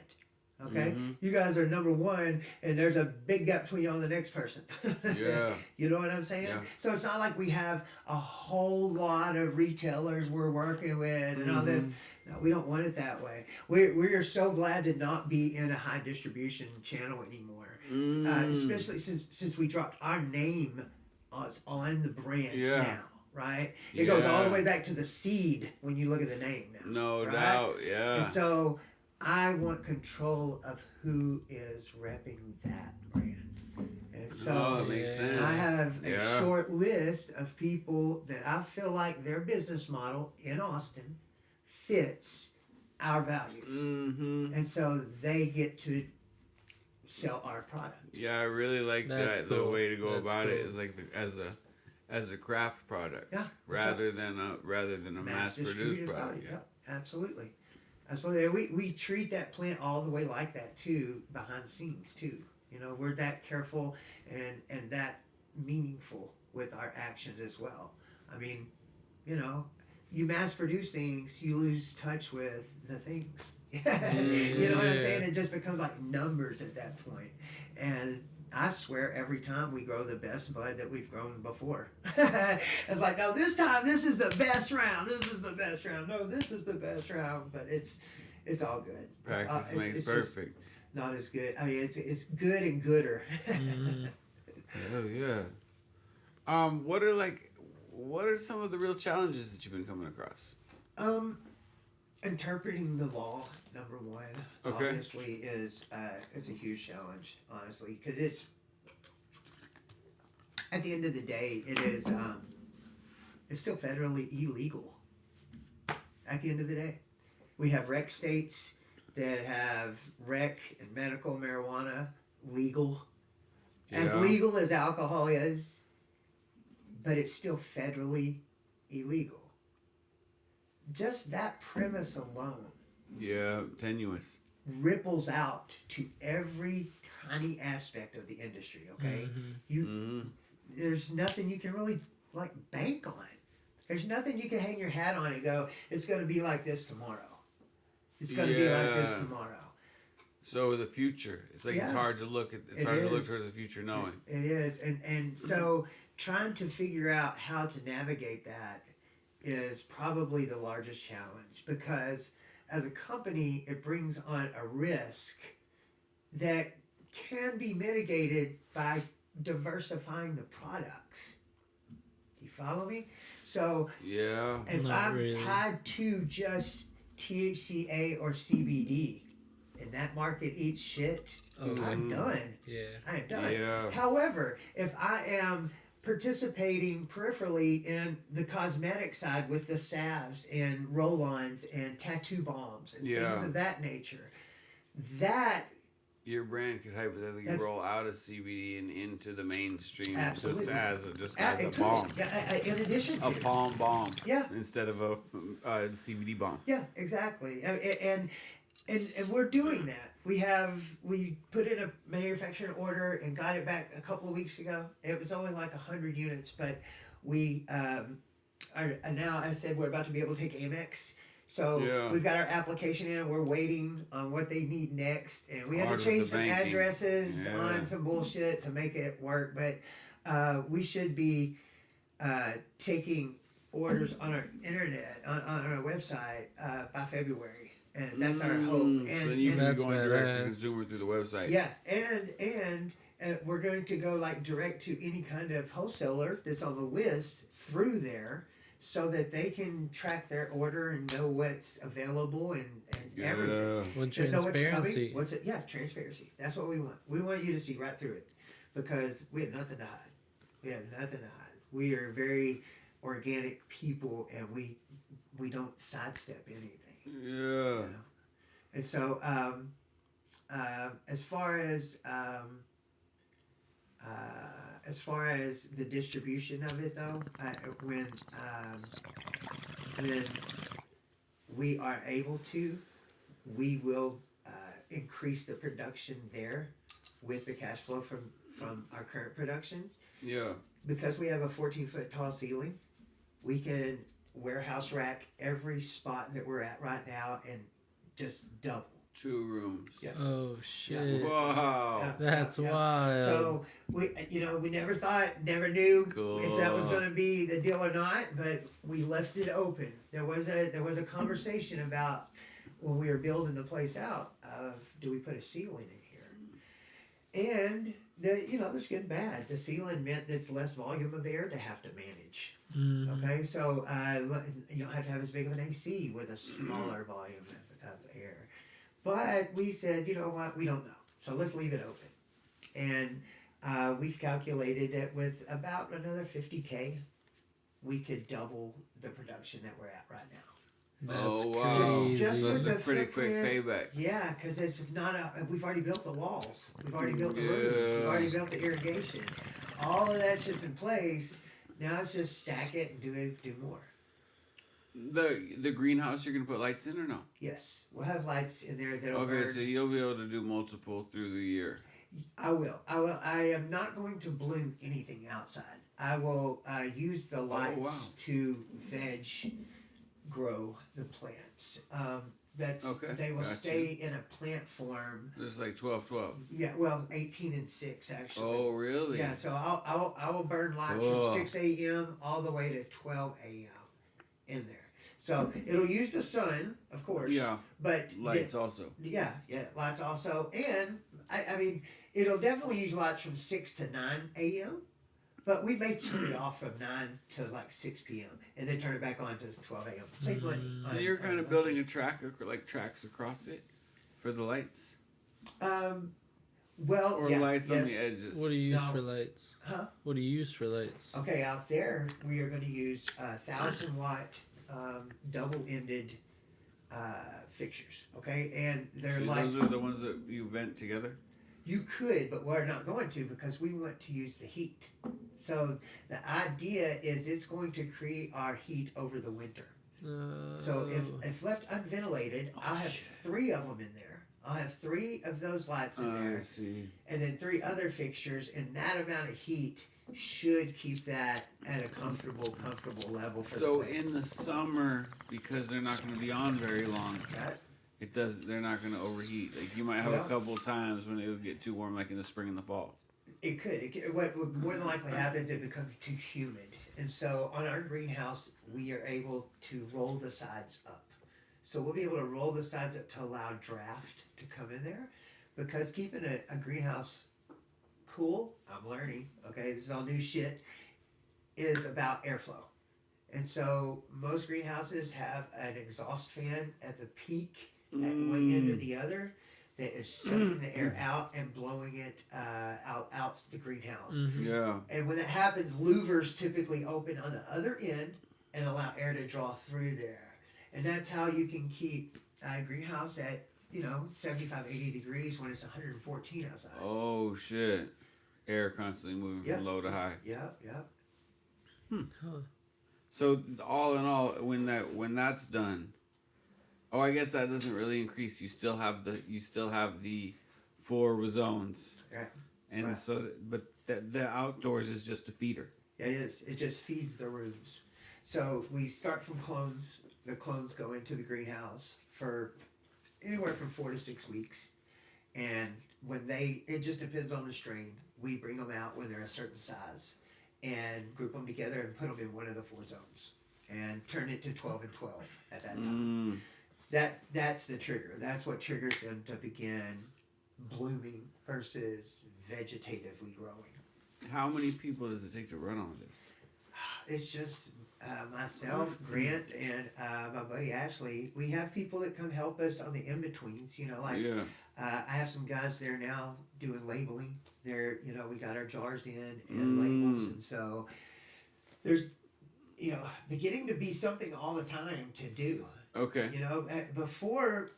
Okay, you guys are number one, and there's a big gap between you and the next person. Yeah. You know what I'm saying? Yeah. So it's not like we have a whole lot of retailers we're working with and all this. No, we don't want it that way. We are so glad to not be in a high distribution channel anymore, especially since we dropped our name on the brand now. Right? It goes all the way back to the seed when you look at the name now. No right? doubt, yeah. And so I want control of who is repping that brand. And so that makes sense. I have a short list of people that I feel like their business model in Austin fits our values. Mm-hmm. And so they get to sell our product. Yeah, I really like That's that. cool. The way to go That's about it cool. is as a craft product, rather than a mass produced product. Yep, absolutely. Absolutely. We treat that plant all the way like that too, behind the scenes too. You know, we're that careful and that meaningful with our actions as well. I mean, you know, you mass produce things, you lose touch with the things. You know what I'm saying? It just becomes like numbers at that point. And I swear every time we grow the best bud that we've grown before. It's like, no, this time this is the best round. This is the best round. No, this is the best round. But it's all good. Practice makes it's perfect. Not as good. I mean, it's good and gooder. Oh yeah. What are some of the real challenges that you've been coming across? Interpreting the law, number one, Okay. obviously is a huge challenge, honestly, because it's at the end of the day, it is it's still federally illegal. At the end of the day, we have rec states that have rec and medical marijuana legal, as legal as alcohol is, but it's still federally illegal. Just that premise alone Tenuous. ripples out to every tiny aspect of the industry, okay? There's nothing you can really bank on. There's nothing you can hang your hat on and go, it's going to be like this tomorrow. It's going to be like this tomorrow. So the future, it's it's hard to look at. It's hard to look towards the future, knowing it is, and so trying to figure out how to navigate that is probably the largest challenge, because as a company, it brings on a risk that can be mitigated by diversifying the products. Do you follow me? So Yeah. if Not I'm really. tied to just THCA or CBD, and that market eats shit, I'm done. Yeah. I am done. Yeah. However, if I am participating peripherally in the cosmetic side with the salves and roll-ons and tattoo bombs and things of that nature, that your brand could hypothetically roll out of CBD and into the mainstream Absolutely. just as a it bomb. could. In addition to A palm bomb. Yeah. Instead of a CBD bomb. Yeah, exactly. And we're doing that. We put in a manufacturing order and got it back a couple of weeks ago. It was only like 100 units, but we are now, I said, we're about to be able to take Amex. So we've got our application in. We're waiting on what they need next, and we had to change some addresses on some bullshit to make it work. But we should be taking orders on our internet on our website by February, and that's our hope. And, so then you can be that's going direct to badass. consumer through the website. Yeah, and we're going to go like direct to any kind of wholesaler that's on the list through there, so that they can track their order and know what's available and everything. With And know what's transparency. coming. Yeah, transparency. That's what we want. We want you to see right through it, because we have nothing to hide. We have nothing to hide. We are very organic people, and we don't sidestep anything. Yeah. You know? And so, as far as the distribution of it, though, when we are able to, we will increase the production there with the cash flow from our current production. Yeah. Because we have a 14-foot tall ceiling, we can warehouse rack every spot that we're at right now and just double. 2 rooms. Yeah. Oh shit. Wow. Yeah. That's Yeah. wild. So we never knew Cool. if that was going to be the deal or not, but we left it open. There was a conversation about when we were building the place out of, do we put a ceiling in here? And there's good and bad. The ceiling meant it's less volume of air to have to manage. Mhm. Okay, so you don't have to have as big of an AC with a smaller volume of air. But we said, you know what, we don't know. So let's leave it open. And we've calculated that with about another $50K, we could double the production that we're at right now. That's Oh wow. crazy. Just So with that's a the pretty quick footprint. payback. Yeah, because it's not we've already built the walls. We've already built the roofs. We've Yeah. already built the irrigation. All of that shit's in place. Now it's just stack it and do more. The greenhouse, you're gonna put lights in or no? Yes, we'll have lights in there that'll Okay, burn. so you'll be able to do multiple through the year. I will. I am not going to bloom anything outside. I will use the lights wow. to veg grow the plants. Okay, They will gotcha. stay in a plant form. It's like 12-12. Yeah, well, 18 and 6 actually. Oh really? Yeah, so I will burn lights Whoa. from 6 a.m. all the way to 12 a.m. in there. So it'll use the sun, of course. Yeah. But Lights also. Yeah, lights also. And, I mean, it'll definitely use lights from 6 to 9 a.m. But we may turn it off from 9 to like 6 p.m. and then turn it back on to 12 a.m. Save money. And you're kind of building a track, like tracks across it for the lights? Well, Or yeah, lights on yes. the edges? What do you use No. for lights? Huh? What do you use for lights? Okay, out there, we are going to use 1,000-watt double-ended fixtures. Okay, and they're So like those are the ones that you vent together? you could, but we're not going to because we want to use the heat. So the idea is it's going to create our heat over the winter. So if left unventilated, I'll have 3 of them in there. I'll have 3 of those lights in I there, see. and then 3 other fixtures, and that amount of heat should keep that at a comfortable level for So the plants. in the summer, because they're not going to be on very long, That- they're not going to overheat. Like you might have Well- a couple of times when it would get too warm, like in the spring and the fall. It could. What would more than likely happen is it becomes too humid. And so on our greenhouse, we are able to roll the sides up. So we'll be able to roll the sides up to allow draft to come in there. Because keeping a greenhouse cool, I'm learning, okay, this is all new shit, is about airflow. And so most greenhouses have an exhaust fan at the peak at one end or the other that is sucking the air out and blowing it out the greenhouse. Yeah. And when that happens, louvers typically open on the other end and allow air to draw through there. And that's how you can keep a greenhouse at, 75, 80 degrees when it's 114 outside. Oh shit! Air constantly moving Yep. from low to high. Yep. Huh. So all in all, when that's done, I guess that doesn't really increase. You still have the 4 zones, Right. and Right. so but the outdoors is just a feeder. Yeah, it is. It just feeds the rooms. So we start from clones. The clones go into the greenhouse for anywhere from 4 to 6 weeks. And it just depends on the strain. We bring them out when they're a certain size and group them together and put them in one of the 4 zones and turn it to 12 and 12 at that time. That's the trigger. That's what triggers them to begin blooming versus vegetatively growing. How many people does it take to run all this? It's just myself, Grant, and my buddy Ashley. We have people that come help us on the in-betweens. Yeah. I have some guys there now doing labeling. We got our jars in and labels, and so there's, beginning to be something all the time to do. Okay. Before,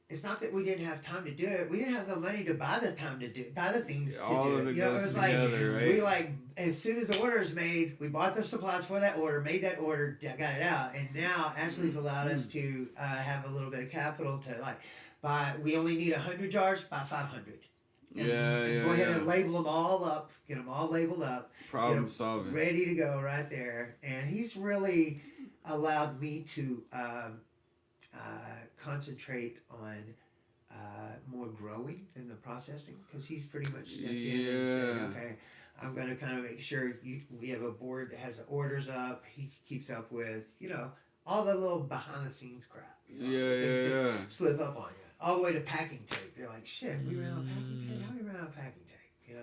it's not that we didn't have time to do it. We didn't have the money to buy the things to All do of it. it It goes was together, right? we as soon as the order is made, we bought the supplies for that order, made that order, got it out, and now Ashley's allowed us to have a little bit of capital to buy. We only need 100 jars, buy 500. And go ahead and label them all up, get them all labeled up, Problem solving. ready to go right there. And he's really allowed me to concentrate on more growing than the processing, because he's pretty much stepped in and said, okay, I'm going to kind of make sure we have a board that has the orders up. He keeps up with, all the little behind the scenes crap. Things that slip up on you. All the way to packing tape. You're like, shit, we ran out of packing tape. How do we run out of packing tape?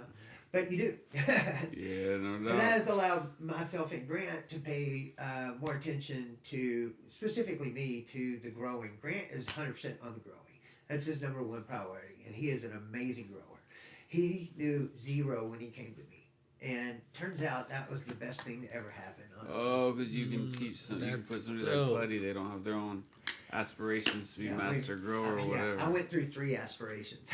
But you do. Yeah, no doubt. And that has allowed myself and Grant to pay more attention to, specifically me, to the growing. Grant is 100% on the growing. That's his number one priority, and he is an amazing grower. He knew zero when he came to me, and turns out that was the best thing that ever happened, honestly. Oh, because you can teach some. You can put somebody like Buddy. They don't have their own aspirations to be master grower or whatever. I went through 3 aspirations.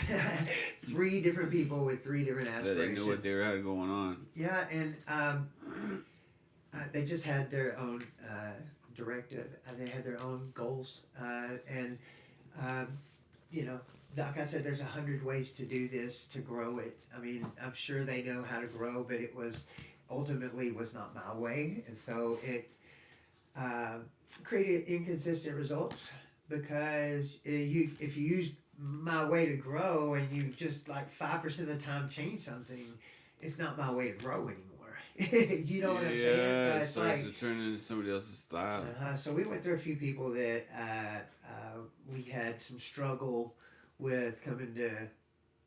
3 different people with 3 different aspirations. So they knew what they had going on. Yeah, and they just had their own directive. They had their own goals, and like I said, there's 100 ways to do this, to grow it. I mean, I'm sure they know how to grow, but it was ultimately not my way, and so it created inconsistent results, because if you use my way to grow and you just 5% of the time change something, it's not my way to grow anymore. You know what I'm saying? So it starts to turn into somebody else's style. So we went through a few people that we had some struggle with coming to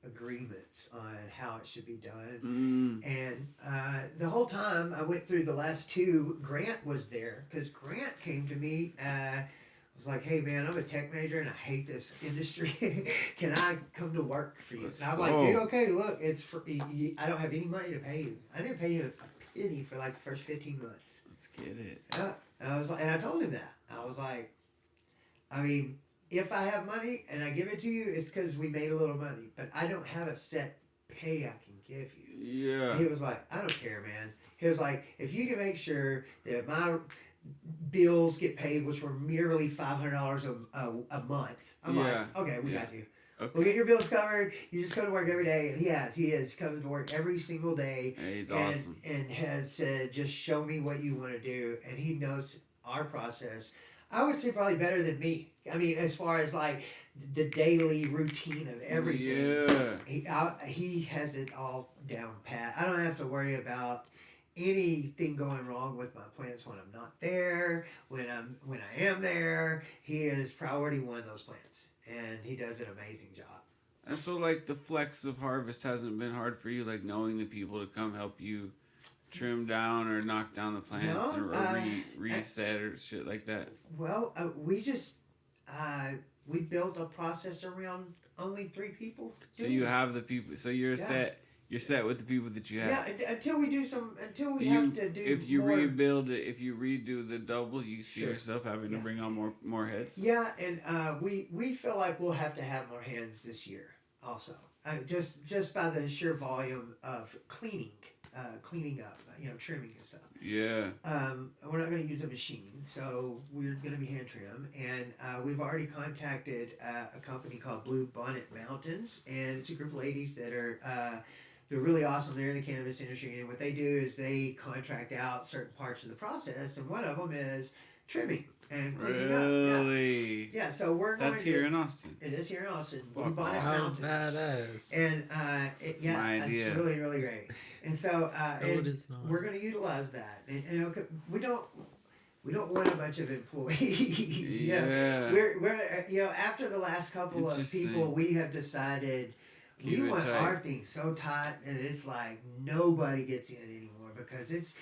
agreements on how it should be done. And the whole time I went through the last 2, Grant was there, because Grant came to me, was like, hey man, I'm a tech major and I hate this industry. Can I come to work for you? And I'm like, dude, okay, look, it's free. I don't have any money to pay you. I didn't pay you a penny for the first 15 months. Let's get it. Yeah. And I was like, and I told him that. I was like, I mean, if I have money and I give it to you, it's because we made a little money. But I don't have a set pay I can give you. Yeah. He was like, I don't care, man. He was like, if you can make sure that my bills get paid, which were merely $500 a month. I'm like, okay, we got you. Okay. We'll get your bills covered. You just come to work every day. And he is coming to work every single day. Yeah, he's awesome. And has said, just show me what you want to do. And he knows our process. I would say probably better than me. I mean, as far as the daily routine of everything. Yeah. He has it all down pat. I don't have to worry about anything going wrong with my plants when I'm not there. When I am there, he is priority 1 those plants, and he does an amazing job. And so, the flex of harvest hasn't been hard for you, knowing the people to come help you trim down or knock down the plants No, or reset or shit like that? Well, we just we built a process around only 3 people. So doing you it. have the people. So you're set. You're set with the people that you have. Yeah, until we have to do. If you more, rebuild it, if you redo the double, you see Sure. yourself having to bring on more heads. Yeah, and we feel like we'll have to have more hands this year also. Just by the sheer volume of cleaning up, trimming and stuff. Yeah. We're not going to use a machine, so we're going to be hand trim. And we've already contacted a company called Blue Bonnet Mountains, and it's a group of ladies that are they're really awesome. They're in the cannabis industry, and what they do is they contract out certain parts of the process, and one of them is trimming and cleaning up. Really? Yeah, so we're going. That's here in Austin. It is here in Austin. Blue Fuck Bonnet How Mountains. badass. And my it's idea. really really great. And so it is not. we're going to utilize that. And we don't want a bunch of employees. Yeah. We're after the last couple of people, we have decided Keep we it want tight. our thing so tight, and it's like nobody gets in anymore because it's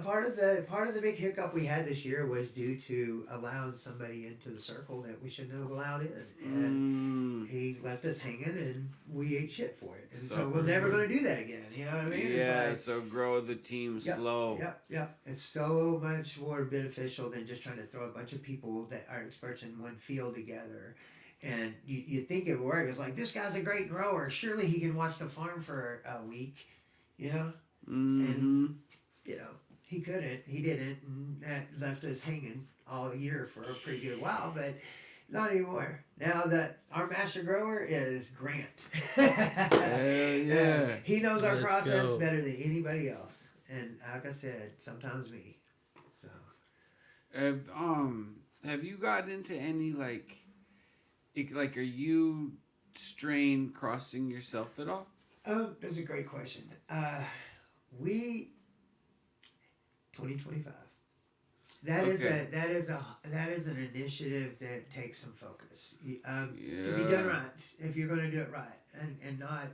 part of the big hiccup we had this year was due to allowing somebody into the circle that we shouldn't have allowed in, and he left us hanging, and we ate shit for it, and so we're never going to do that again. You know what I mean? Yeah. It's So grow the team slow. Yep. It's so much more beneficial than just trying to throw a bunch of people that are experts in one field together. And you think it would work. It's like, this guy's a great grower. Surely he can watch the farm for a week, Mm-hmm. And, he couldn't. He didn't. And that left us hanging all year for a pretty good while. But not anymore. Now that our master grower is Grant. Hell yeah. He knows our Let's process go. better than anybody else. And like I said, sometimes me. So. Have you gotten into any are you strain crossing yourself at all? That's a great question. 2025. That is an initiative that takes some focus. To be done right, if you're going to do it right, and not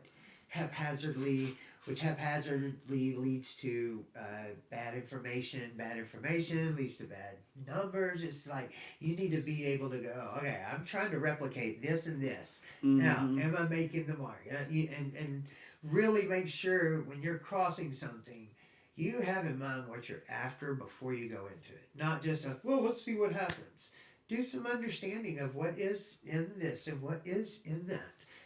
haphazardly, which haphazardly leads to bad information. Bad information leads to bad numbers. It's like you need to be able to go, okay, I'm trying to replicate this and this. Mm-hmm. Now, am I making the mark? And really make sure when you're crossing something, you have in mind what you're after before you go into it. Not just let's see what happens. Do some understanding of what is in this and what is in that.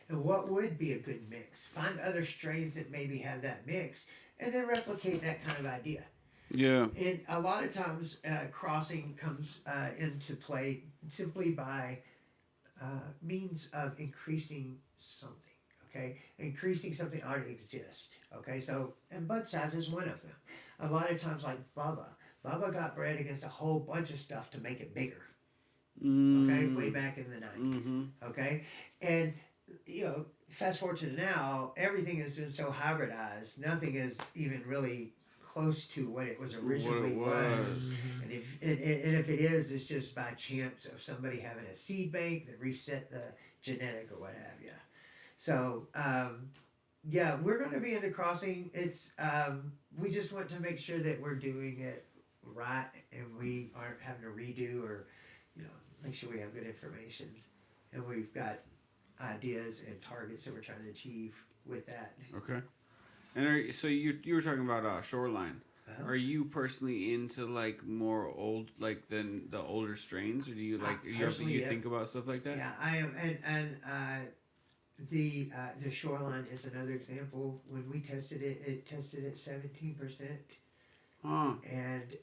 And what would be a good mix. Find other strains that maybe have that mix. And then replicate that kind of idea. Yeah. And a lot of times crossing comes into play simply by means of increasing something. Okay, increasing something already exists. Okay, so and bud size is one of them. A lot of times, like Bubba got bred against a whole bunch of stuff to make it bigger. Okay, way back in the 90s. Mm-hmm. Okay, and fast forward to now, everything has been so hybridized. Nothing is even really close to what it was originally was. And if it is, it's just by chance of somebody having a seed bank that reset the genetic or what have you. So, we're going to be into crossing. It's we just want to make sure that we're doing it right and we aren't having to redo or, make sure we have good information. And we've got ideas and targets that we're trying to achieve with that. Okay. And so you were talking about shoreline. Uh-huh. Are you personally into more old than the older strains, or do you think about stuff like that? Yeah, I am, and the shoreline is another example. When we tested it, it tested at 17%. Huh. And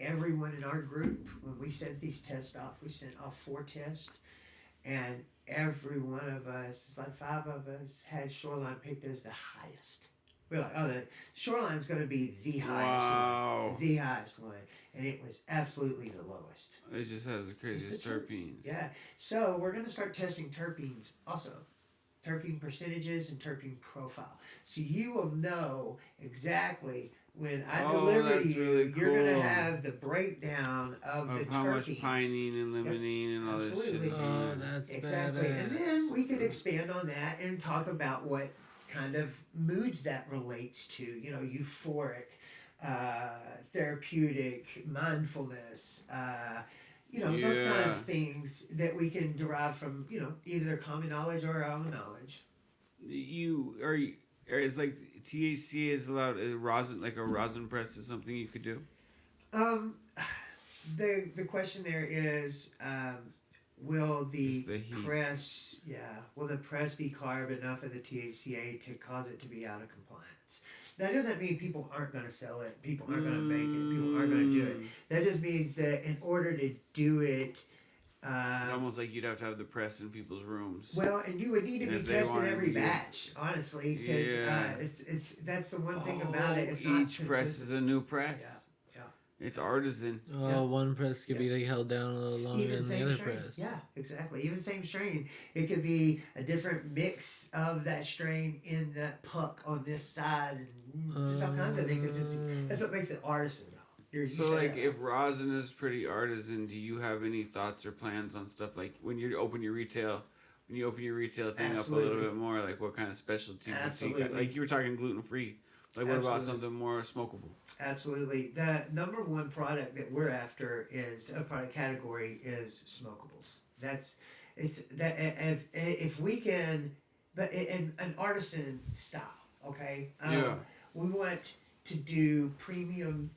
everyone in our group, when we sent these tests off, we sent off 4 tests, and every one of us, like 5 of us, had shoreline picked as the highest. We're like, the shoreline's going to be the highest one. The highest one. And it was absolutely the lowest. It just has the craziest terpenes. Yeah. So we're going to start testing terpenes also. Terpene percentages and terpene profile. So you will know exactly when I deliver to you, really you're going to cool. have the breakdown of the how terpenes. much pinene and limonene and all Absolutely. this shit. Oh, that's Exactly. badass. And then we could expand on that and talk about what kind of moods that relates to, euphoric, therapeutic, mindfulness, those kind of things that we can derive from, either common knowledge or our own knowledge. It's like THC is allowed rosin, like a rosin press is something you could do. The question there is, will the heat. press, will the press decarb enough of the THCA to cause it to be out of compliance? That doesn't mean people aren't going to sell it, people aren't going to make it, people aren't going to do it. That just means that in order to do it, almost like you'd have to have the press in people's rooms. Well, and you would need to be testing every batch, honestly, because it's that's the one thing about it. It's each press is a new press. Yeah. It's artisan. One press could be like held down a little longer than the other strain. press. Yeah, exactly. Even same strain. It could be a different mix of that strain in that puck on this side, and just all kinds of things. That's what makes it artisan, though. So, like, if rosin is pretty artisan, do you have any thoughts or plans on stuff like when you open your retail thing up a little bit more, like what kind of specialty? Like you were talking gluten free. Like, what about something more smokable? Absolutely. The number one product that we're after is a product category is smokables. If we can, but in an artisan style, okay. We want to do premium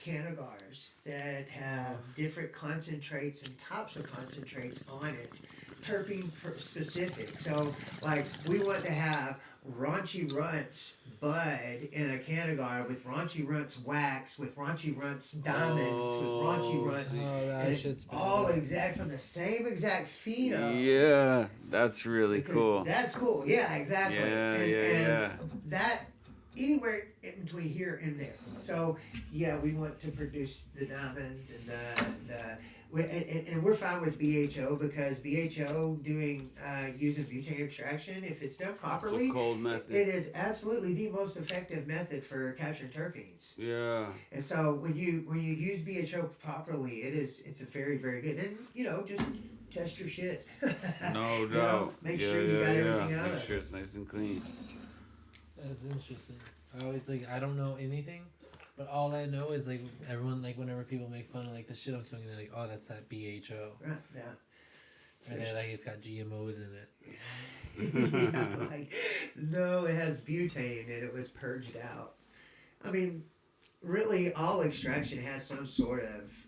cannagars that have different concentrates and types of concentrates on it, terpene specific. So, like, we want to have Raunchy Runts bud in a canagar with Raunchy Runts wax, with Raunchy Runts diamonds, with Raunchy Runts, and it's all exact from the same exact phenome. Yeah, that's really cool. That's cool. Yeah, exactly. Yeah. That anywhere in between here and there. So we want to produce the diamonds and we're fine with BHO because BHO doing using butane extraction, if it's done properly, it's a cold method. It is absolutely the most effective method for capturing terpenes. Yeah. And so when you use BHO properly, it's a very, very good. And just test your shit. No doubt. Make sure you got everything out of it. Make sure it's nice and clean. That's interesting. I don't know anything, but all I know is like everyone, like whenever people make fun of like the shit I'm smoking, they're like, oh, that's that BHO. Right, yeah. And they're like, it's got GMOs in it. No, it has butane in it. It was purged out. I mean, really, all extraction has some sort of,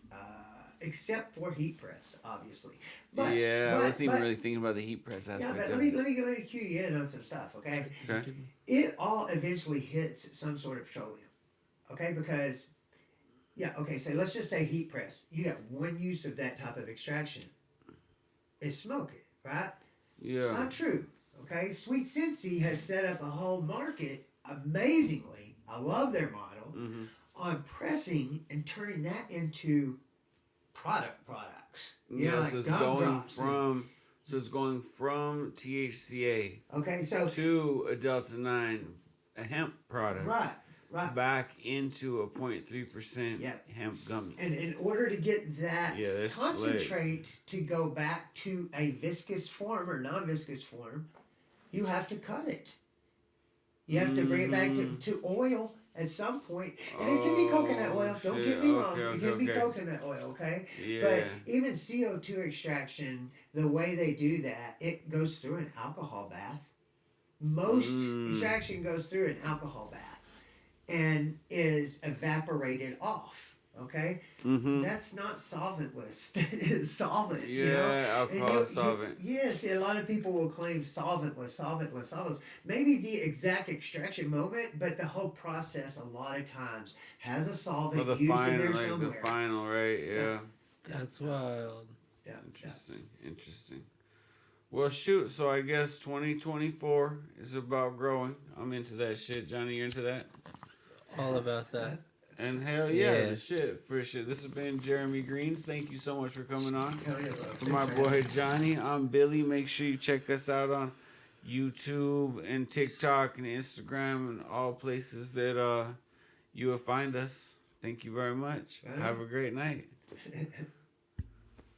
except for heat press, obviously. I wasn't even really thinking about the heat press aspect. Yeah, but let me cue you in on some stuff, okay? It all eventually hits some sort of petroleum, okay? Because, so let's just say heat press. You got one use of that type of extraction. It's smoking, right? Yeah. Not true, okay? Sweet Cincy has set up a whole market, amazingly, I love their model, on pressing and turning that into products. So it's going from THCA to a Delta 9, a hemp product. Right. Back into a 0.3% hemp gummy. And in order to get that concentrate to go back to a viscous form or non-viscous form, you have to cut it. You have to bring it back to oil at some point. And it can be coconut oil. Don't get me wrong. It can be coconut oil, okay? Yeah. But even CO2 extraction, the way they do that, it goes through an alcohol bath. Most extraction goes through an alcohol bath and is evaporated off, okay? That's not solventless. That is solvent, alcohol solvent. Yes, a lot of people will claim solventless. Maybe the exact extraction moment, but the whole process a lot of times has a solvent used in there somewhere. The final, right? Yeah. That's wild. Yeah. Interesting. Well, shoot, so I guess 2024 is about growing. I'm into that shit. Johnny, you're into that? All about that. And hell yeah, the shit, for shit. This has been Jeremy Greens. Thank you so much for coming on. For my boy Johnny, I'm Billy. Make sure you check us out on YouTube and TikTok and Instagram and all places that you will find us. Thank you very much. Have a great night.